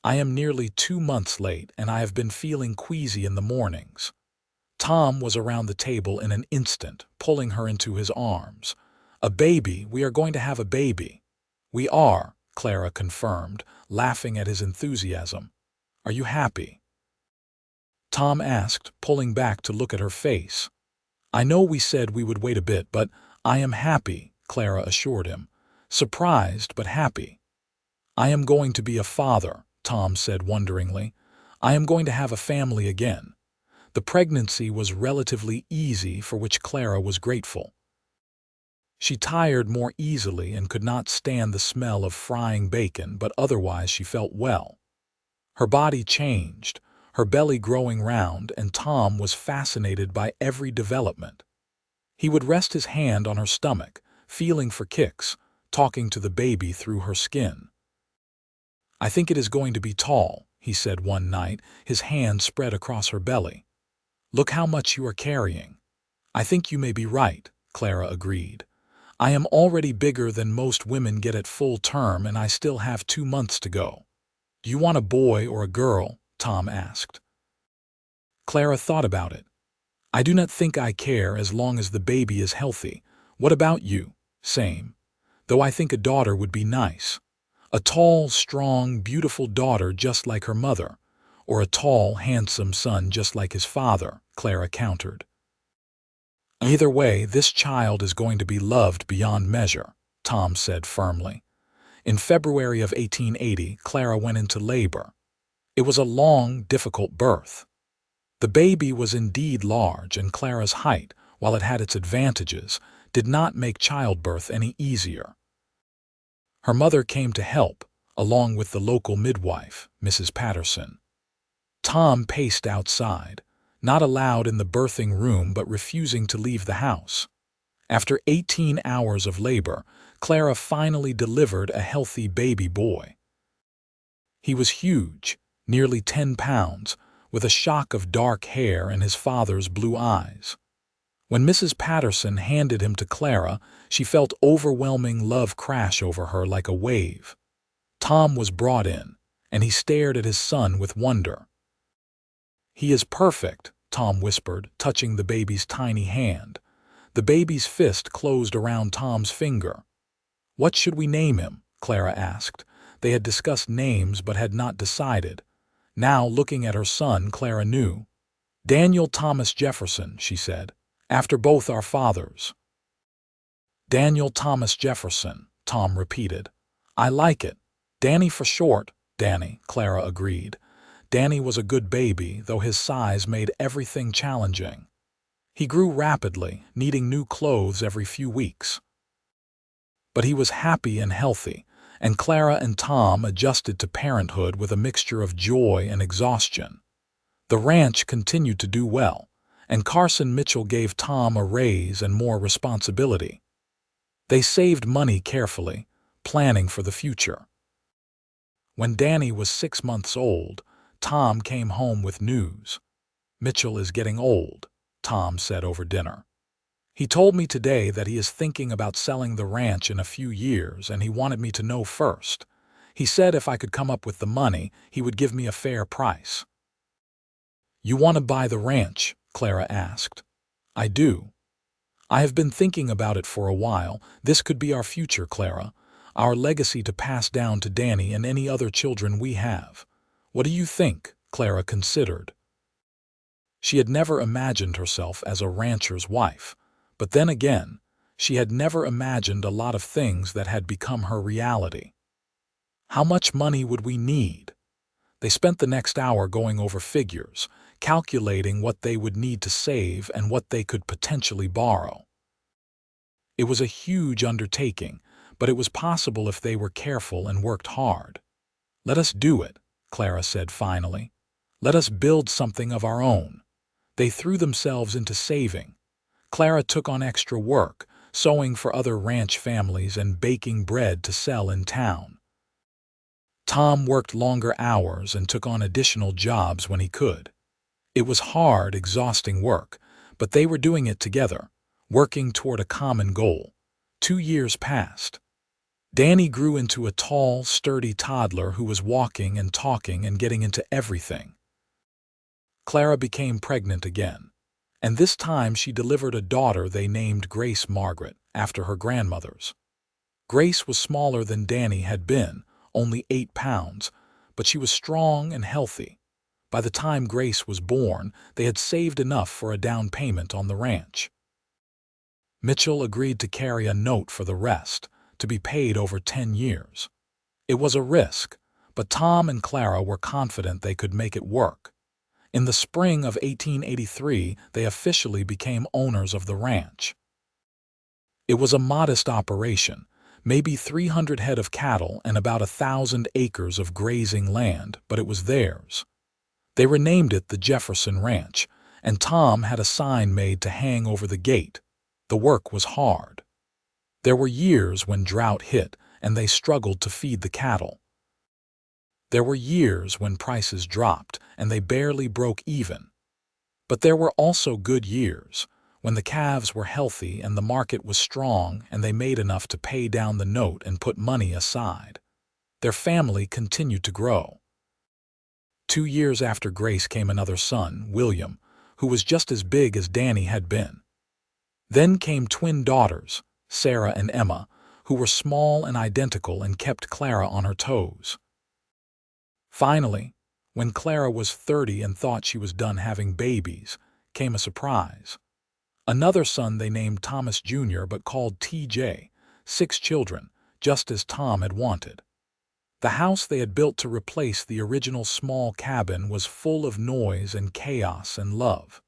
I am nearly 2 months late, and I have been feeling queasy in the mornings." Tom was around the table in an instant, pulling her into his arms. "A baby, we are going to have a baby." "We are," Clara confirmed, laughing at his enthusiasm. "Are you happy?" Tom asked, pulling back to look at her face. "I know we said we would wait a bit, but I am happy," Clara assured him. "Surprised, but happy." "I am going to be a father," Tom said wonderingly. "I am going to have a family again." The pregnancy was relatively easy, for which Clara was grateful. She tired more easily and could not stand the smell of frying bacon, but otherwise she felt well. Her body changed, her belly growing round, and Tom was fascinated by every development. He would rest his hand on her stomach, feeling for kicks, talking to the baby through her skin. "I think it is going to be tall," he said one night, his hand spread across her belly. "Look how much you are carrying." "I think you may be right," Clara agreed. "I am already bigger than most women get at full term, and I still have 2 months to go." "Do you want a boy or a girl?" Tom asked. Clara thought about it. "I do not think I care as long as the baby is healthy. What about you?" "Same. Though I think a daughter would be nice. A tall, strong, beautiful daughter just like her mother, or a tall, handsome son just like his father," Clara countered. "Either way, this child is going to be loved beyond measure," Tom said firmly. In February of 1880, Clara went into labor. It was a long, difficult birth. The baby was indeed large, and Clara's height, while it had its advantages, did not make childbirth any easier. Her mother came to help, along with the local midwife, Mrs. Patterson. Tom paced outside, not allowed in the birthing room but refusing to leave the house. After 18 hours of labor, Clara finally delivered a healthy baby boy. He was huge, nearly 10 pounds, with a shock of dark hair and his father's blue eyes. When Mrs. Patterson handed him to Clara, she felt overwhelming love crash over her like a wave. Tom was brought in, and he stared at his son with wonder. "He is perfect," Tom whispered, touching the baby's tiny hand. The baby's fist closed around Tom's finger. "What should we name him?" Clara asked. They had discussed names but had not decided. Now, looking at her son, Clara knew. "Daniel Thomas Jefferson," she said, "after both our fathers." "Daniel Thomas Jefferson," Tom repeated. "I like it. Danny for short." "Danny," Clara agreed. Danny was a good baby, though his size made everything challenging. He grew rapidly, needing new clothes every few weeks. But he was happy and healthy, and Clara and Tom adjusted to parenthood with a mixture of joy and exhaustion. The ranch continued to do well, and Carson Mitchell gave Tom a raise and more responsibility. They saved money carefully, planning for the future. When Danny was 6 months old, Tom came home with news. "Mitchell is getting old," Tom said over dinner. "He told me today that he is thinking about selling the ranch in a few years, and he wanted me to know first. He said if I could come up with the money, he would give me a fair price." "You want to buy the ranch?" Clara asked. "I do. I have been thinking about it for a while. This could be our future, Clara, our legacy to pass down to Danny and any other children we have. What do you think?" Clara considered. She had never imagined herself as a rancher's wife, but then again, she had never imagined a lot of things that had become her reality. "How much money would we need?" They spent the next hour going over figures, calculating what they would need to save and what they could potentially borrow. It was a huge undertaking, but it was possible if they were careful and worked hard. "Let us do it," Clara said finally. "Let us build something of our own." They threw themselves into saving. Clara took on extra work, sewing for other ranch families and baking bread to sell in town. Tom worked longer hours and took on additional jobs when he could. It was hard, exhausting work, but they were doing it together, working toward a common goal. 2 years passed. Danny grew into a tall, sturdy toddler who was walking and talking and getting into everything. Clara became pregnant again, and this time she delivered a daughter they named Grace Margaret, after her grandmother's. Grace was smaller than Danny had been, only 8 pounds, but she was strong and healthy. By the time Grace was born, they had saved enough for a down payment on the ranch. Mitchell agreed to carry a note for the rest, to be paid over 10 years. It was a risk, but Tom and Clara were confident they could make it work. In the spring of 1883, they officially became owners of the ranch. It was a modest operation, maybe 300 head of cattle and about 1,000 acres of grazing land, but it was theirs. They renamed it the Jefferson Ranch, and Tom had a sign made to hang over the gate. The work was hard. There were years when drought hit and they struggled to feed the cattle. There were years when prices dropped and they barely broke even. But there were also good years, when the calves were healthy and the market was strong and they made enough to pay down the note and put money aside. Their family continued to grow. 2 years after Grace came another son, William, who was just as big as Danny had been. Then came twin daughters, Sarah and Emma, who were small and identical and kept Clara on her toes. Finally, when Clara was 30 and thought she was done having babies, came a surprise. Another son they named Thomas Jr. but called TJ, 6 children, just as Tom had wanted. The house they had built to replace the original small cabin was full of noise and chaos and love.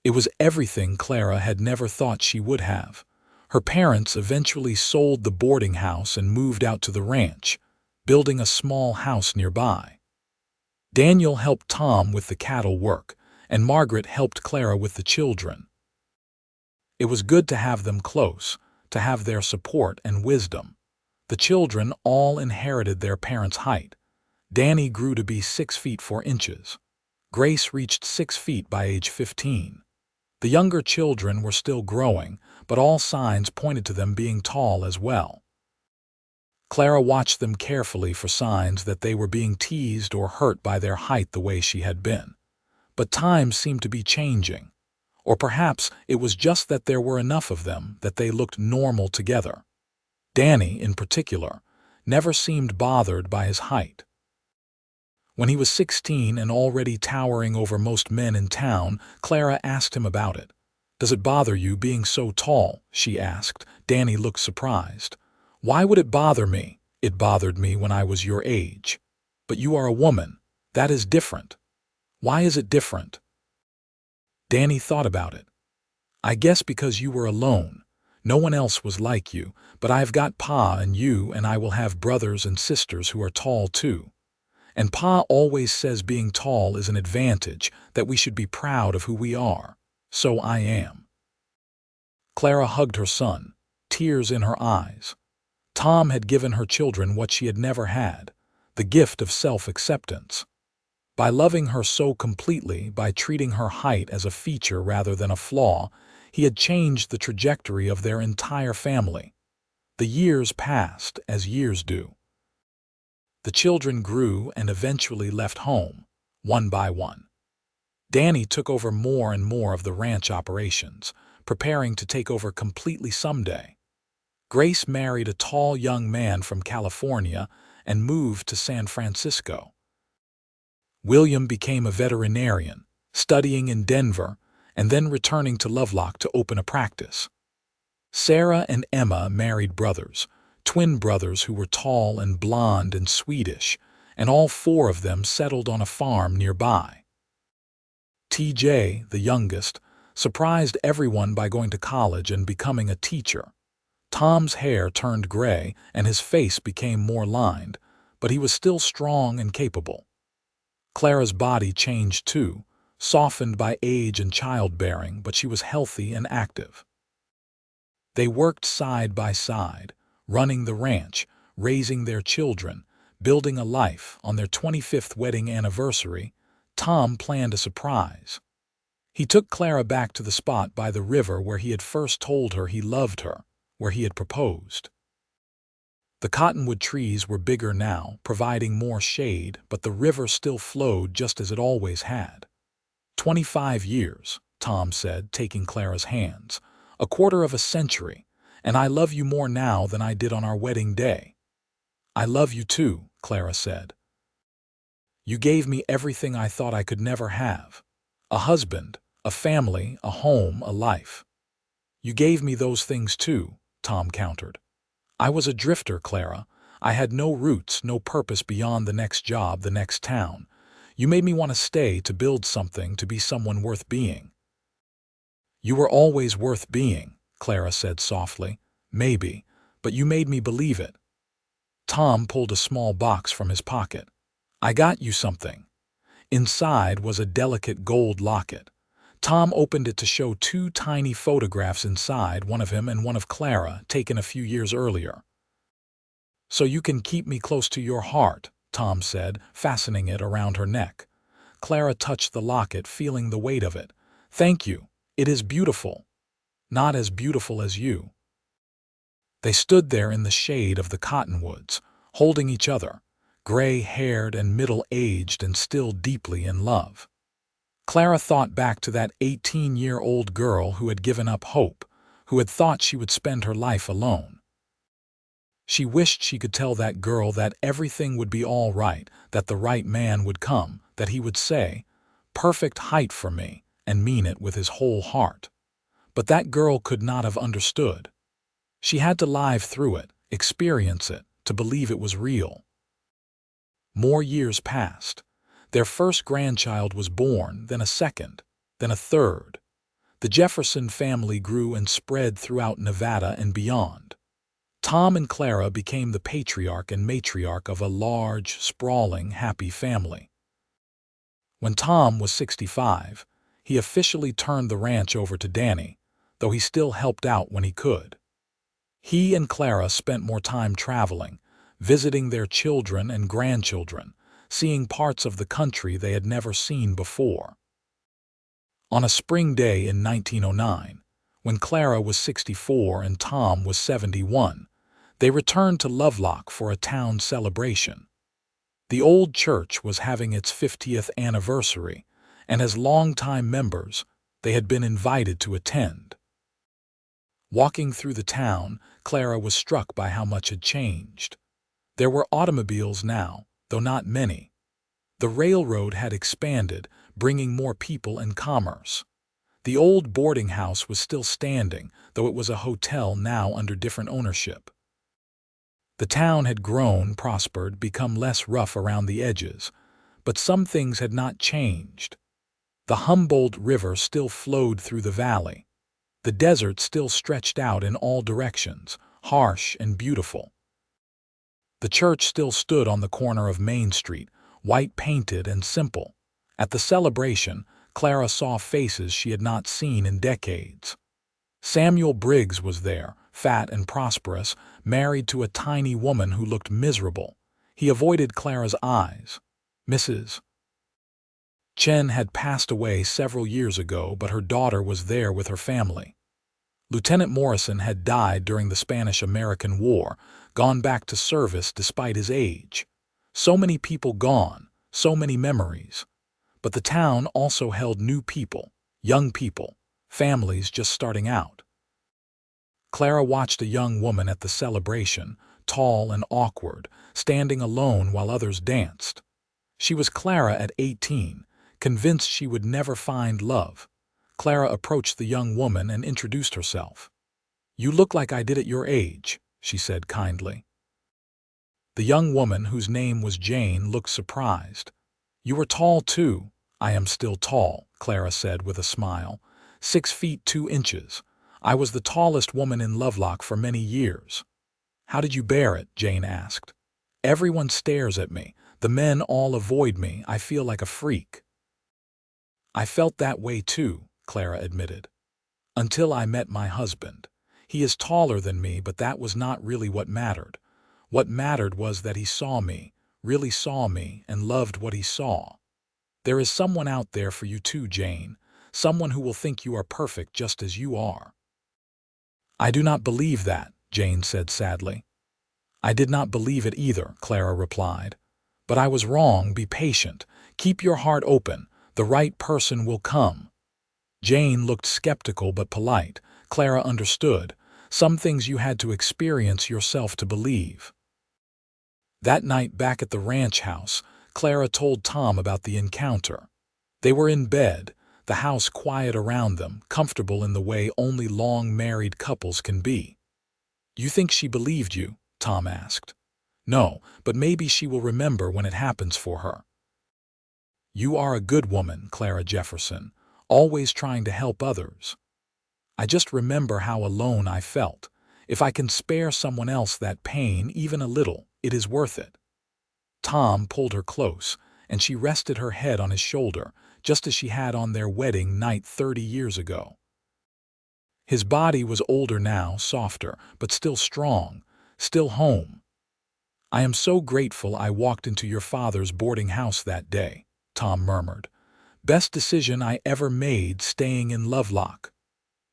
It was everything Clara had never thought she would have. Her parents eventually sold the boarding house and moved out to the ranch, building a small house nearby. Daniel helped Tom with the cattle work, and Margaret helped Clara with the children. It was good to have them close, to have their support and wisdom. The children all inherited their parents' height. Danny grew to be 6 feet 4 inches. Grace reached 6 feet by age 15. The younger children were still growing, but all signs pointed to them being tall as well. Clara watched them carefully for signs that they were being teased or hurt by their height the way she had been. But times seemed to be changing. Or perhaps it was just that there were enough of them that they looked normal together. Danny, in particular, never seemed bothered by his height. When he was 16 and already towering over most men in town, Clara asked him about it. "Does it bother you being so tall?" she asked. Danny looked surprised. "Why would it bother me? It bothered me when I was your age. But you are a woman. That is different." "Why is it different?" Danny thought about it. "I guess because you were alone. No one else was like you, but I've got Pa and you, and I will have brothers and sisters who are tall too. And Pa always says being tall is an advantage, that we should be proud of who we are. So I am." Clara hugged her son, tears in her eyes. Tom had given her children what she had never had, the gift of self-acceptance. By loving her so completely, by treating her height as a feature rather than a flaw, he had changed the trajectory of their entire family. The years passed, as years do. The children grew and eventually left home, one by one. Danny took over more and more of the ranch operations, preparing to take over completely someday. Grace married a tall young man from California and moved to San Francisco. William became a veterinarian, studying in Denver, and then returning to Lovelock to open a practice. Sarah and Emma married brothers, twin brothers who were tall and blonde and Swedish, and all 4 of them settled on a farm nearby. TJ, the youngest, surprised everyone by going to college and becoming a teacher. Tom's hair turned gray and his face became more lined, but he was still strong and capable. Clara's body changed too, softened by age and childbearing, but she was healthy and active. They worked side by side, running the ranch, raising their children, building a life. On their 25th wedding anniversary, Tom planned a surprise. He took Clara back to the spot by the river where he had first told her he loved her, where he had proposed. The cottonwood trees were bigger now, providing more shade, but the river still flowed just as it always had. 25 years, Tom said, taking Clara's hands. A quarter of a century, and I love you more now than I did on our wedding day. I love you too, Clara said. You gave me everything I thought I could never have. A husband, a family, a home, a life. You gave me those things too, Tom countered. I was a drifter, Clara. I had no roots, no purpose beyond the next job, the next town. You made me want to stay, to build something, to be someone worth being." "You were always worth being," Clara said softly. "Maybe, but you made me believe it." Tom pulled a small box from his pocket. "I got you something." Inside was a delicate gold locket. Tom opened it to show two tiny photographs inside, one of him and one of Clara, taken a few years earlier. "So you can keep me close to your heart," Tom said, fastening it around her neck. Clara touched the locket, feeling the weight of it. "Thank you. It is beautiful. Not as beautiful as you." They stood there in the shade of the cottonwoods, holding each other, gray-haired and middle-aged and still deeply in love. Clara thought back to that 18-year-old girl who had given up hope, who had thought she would spend her life alone. She wished she could tell that girl that everything would be all right, that the right man would come, that he would say, "Perfect height for me," and mean it with his whole heart. But that girl could not have understood. She had to live through it, experience it, to believe it was real. More years passed. Their first grandchild was born, then a second, then a third. The Jefferson family grew and spread throughout Nevada and beyond. Tom and Clara became the patriarch and matriarch of a large, sprawling, happy family. When Tom was 65, he officially turned the ranch over to Danny, though he still helped out when he could. He and Clara spent more time traveling, visiting their children and grandchildren, seeing parts of the country they had never seen before. On a spring day in 1909, when Clara was 64 and Tom was 71, they returned to Lovelock for a town celebration. The old church was having its 50th anniversary, and as longtime members, they had been invited to attend. Walking through the town, Clara was struck by how much had changed. There were automobiles now, though not many. The railroad had expanded, bringing more people and commerce. The old boarding house was still standing, though it was a hotel now under different ownership. The town had grown, prospered, become less rough around the edges, but some things had not changed. The Humboldt River still flowed through the valley. The desert still stretched out in all directions, harsh and beautiful. The church still stood on the corner of Main Street, white-painted and simple. At the celebration, Clara saw faces she had not seen in decades. Samuel Briggs was there, fat and prosperous, married to a tiny woman who looked miserable. He avoided Clara's eyes. Mrs. Chen had passed away several years ago, but her daughter was there with her family. Lieutenant Morrison had died during the Spanish-American War, gone back to service despite his age. So many people gone, so many memories. But the town also held new people, young people, families just starting out. Clara watched a young woman at the celebration, tall and awkward, standing alone while others danced. She was Clara at 18, convinced she would never find love. Clara approached the young woman and introduced herself. "You look like I did at your age," she said kindly. The young woman, whose name was Jane, looked surprised. "You were tall too." "I am still tall," Clara said with a smile. 6 feet 2 inches. I was the tallest woman in Lovelock for many years. "How did you bear it?" Jane asked. "Everyone stares at me. The men all avoid me. I feel like a freak." "I felt that way too," Clara admitted. "Until I met my husband. He is taller than me, but that was not really what mattered. What mattered was that he saw me, really saw me, and loved what he saw. There is someone out there for you too, Jane. Someone who will think you are perfect just as you are." "I do not believe that," Jane said sadly. "I did not believe it either," Clara replied. "But I was wrong. Be patient. Keep your heart open. The right person will come." Jane looked skeptical but polite. Clara understood. Some things you had to experience yourself to believe. That night back at the ranch house, Clara told Tom about the encounter. They were in bed, the house quiet around them, comfortable in the way only long-married couples can be. "You think she believed you?" Tom asked. "No, but maybe she will remember when it happens for her." You are a good woman, Clara Jefferson, always trying to help others. I just remember how alone I felt. If I can spare someone else that pain, even a little, it is worth it." Tom pulled her close, and she rested her head on his shoulder, just as she had on their wedding night 30 years ago. His body was older now, softer, but still strong, still home. "I am so grateful I walked into your father's boarding house that day," Tom murmured. "Best decision I ever made staying in Lovelock."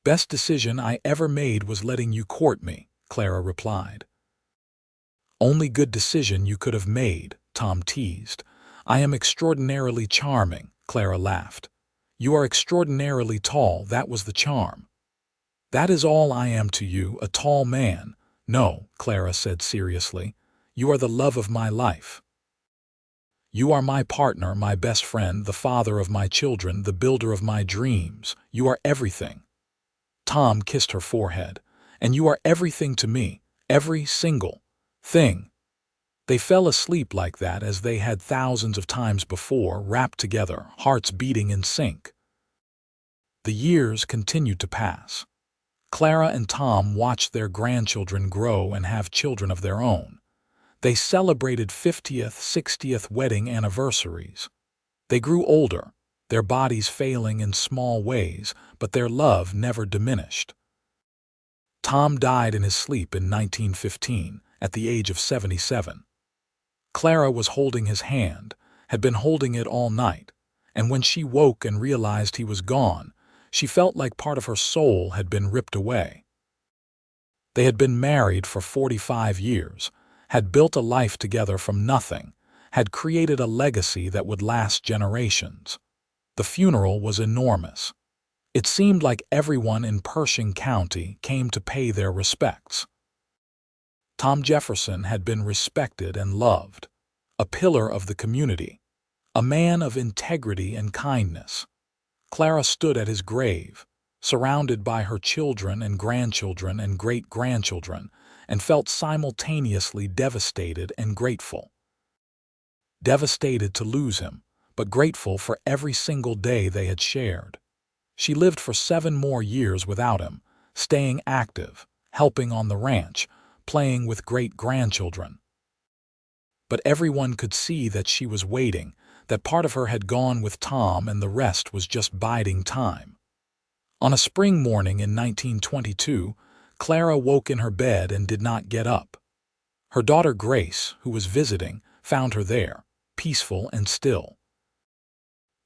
"Best decision I ever made was letting you court me," Clara replied. "Only good decision you could have made," Tom teased. "I am extraordinarily charming," Clara laughed. "You are extraordinarily tall, that was the charm." "That is all I am to you, a tall man." "No," Clara said seriously. "You are the love of my life. You are my partner, my best friend, the father of my children, the builder of my dreams. You are everything." Tom kissed her forehead. "And you are everything to me, every single thing." They fell asleep like that, as they had thousands of times before, wrapped together, hearts beating in sync. The years continued to pass. Clara and Tom watched their grandchildren grow and have children of their own. They celebrated 50th, 60th wedding anniversaries. They grew older, their bodies failing in small ways, but their love never diminished. Tom died in his sleep in 1915, at the age of 77. Clara was holding his hand, had been holding it all night, and when she woke and realized he was gone, she felt like part of her soul had been ripped away. They had been married for 45 years, had built a life together from nothing, had created a legacy that would last generations. The funeral was enormous. It seemed like everyone in Pershing County came to pay their respects. Tom Jefferson had been respected and loved, a pillar of the community, a man of integrity and kindness. Clara stood at his grave, surrounded by her children and grandchildren and great-grandchildren, and felt simultaneously devastated and grateful. Devastated to lose him, but grateful for every single day they had shared. She lived for 7 more years without him, staying active, helping on the ranch, playing with great-grandchildren. But everyone could see that she was waiting, that part of her had gone with Tom and the rest was just biding time. On a spring morning in 1922, Clara woke in her bed and did not get up. Her daughter Grace, who was visiting, found her there, peaceful and still.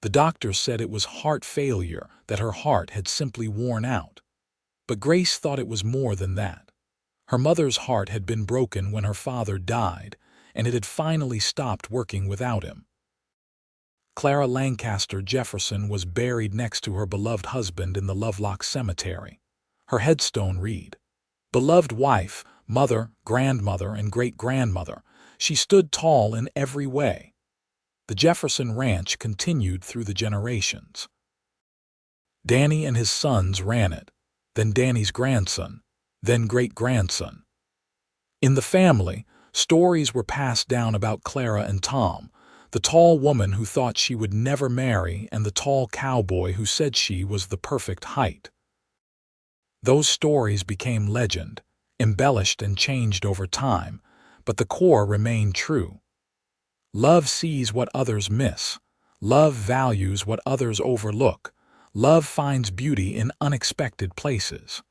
The doctor said it was heart failure, that her heart had simply worn out. But Grace thought it was more than that. Her mother's heart had been broken when her father died, and it had finally stopped working without him. Clara Lancaster Jefferson was buried next to her beloved husband in the Lovelock Cemetery. Her headstone read, "Beloved wife, mother, grandmother, and great-grandmother, she stood tall in every way." The Jefferson Ranch continued through the generations. Danny and his sons ran it, then Danny's grandson, then great-grandson. In the family, stories were passed down about Clara and Tom, the tall woman who thought she would never marry and the tall cowboy who said she was the perfect height. Those stories became legend, embellished and changed over time, but the core remained true. Love sees what others miss. Love values what others overlook. Love finds beauty in unexpected places.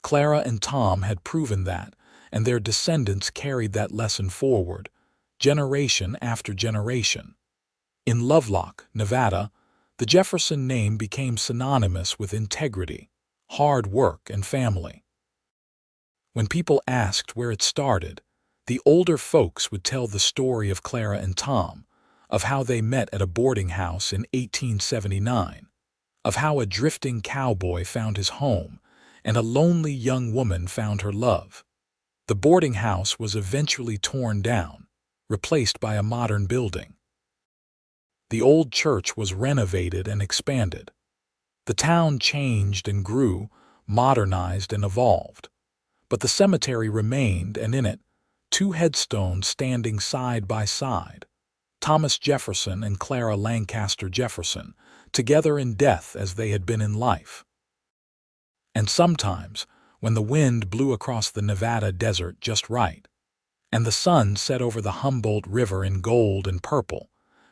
Clara and Tom had proven that, and their descendants carried that lesson forward, generation after generation. In Lovelock, Nevada, the Jefferson name became synonymous with integrity, hard work, and family. When people asked where it started, the older folks would tell the story of Clara and Tom, of how they met at a boarding house in 1879, of how a drifting cowboy found his home, and a lonely young woman found her love. The boarding house was eventually torn down, replaced by a modern building. The old church was renovated and expanded. The town changed and grew, modernized and evolved. But the cemetery remained, and in it, 2 headstones standing side by side. Thomas Jefferson and Clara Lancaster Jefferson, together in death as they had been in life. And sometimes, when the wind blew across the Nevada desert just right, and the sun set over the Humboldt River in gold and purple,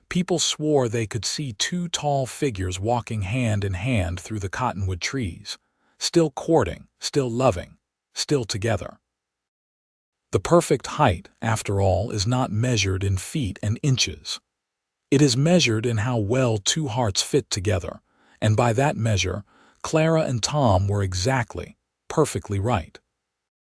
people swore they could see two tall figures walking hand in hand through the cottonwood trees, still courting, still loving, still together. The perfect height, after all, is not measured in feet and inches. It is measured in how well two hearts fit together, and by that measure, Clara and Tom were exactly, perfectly right.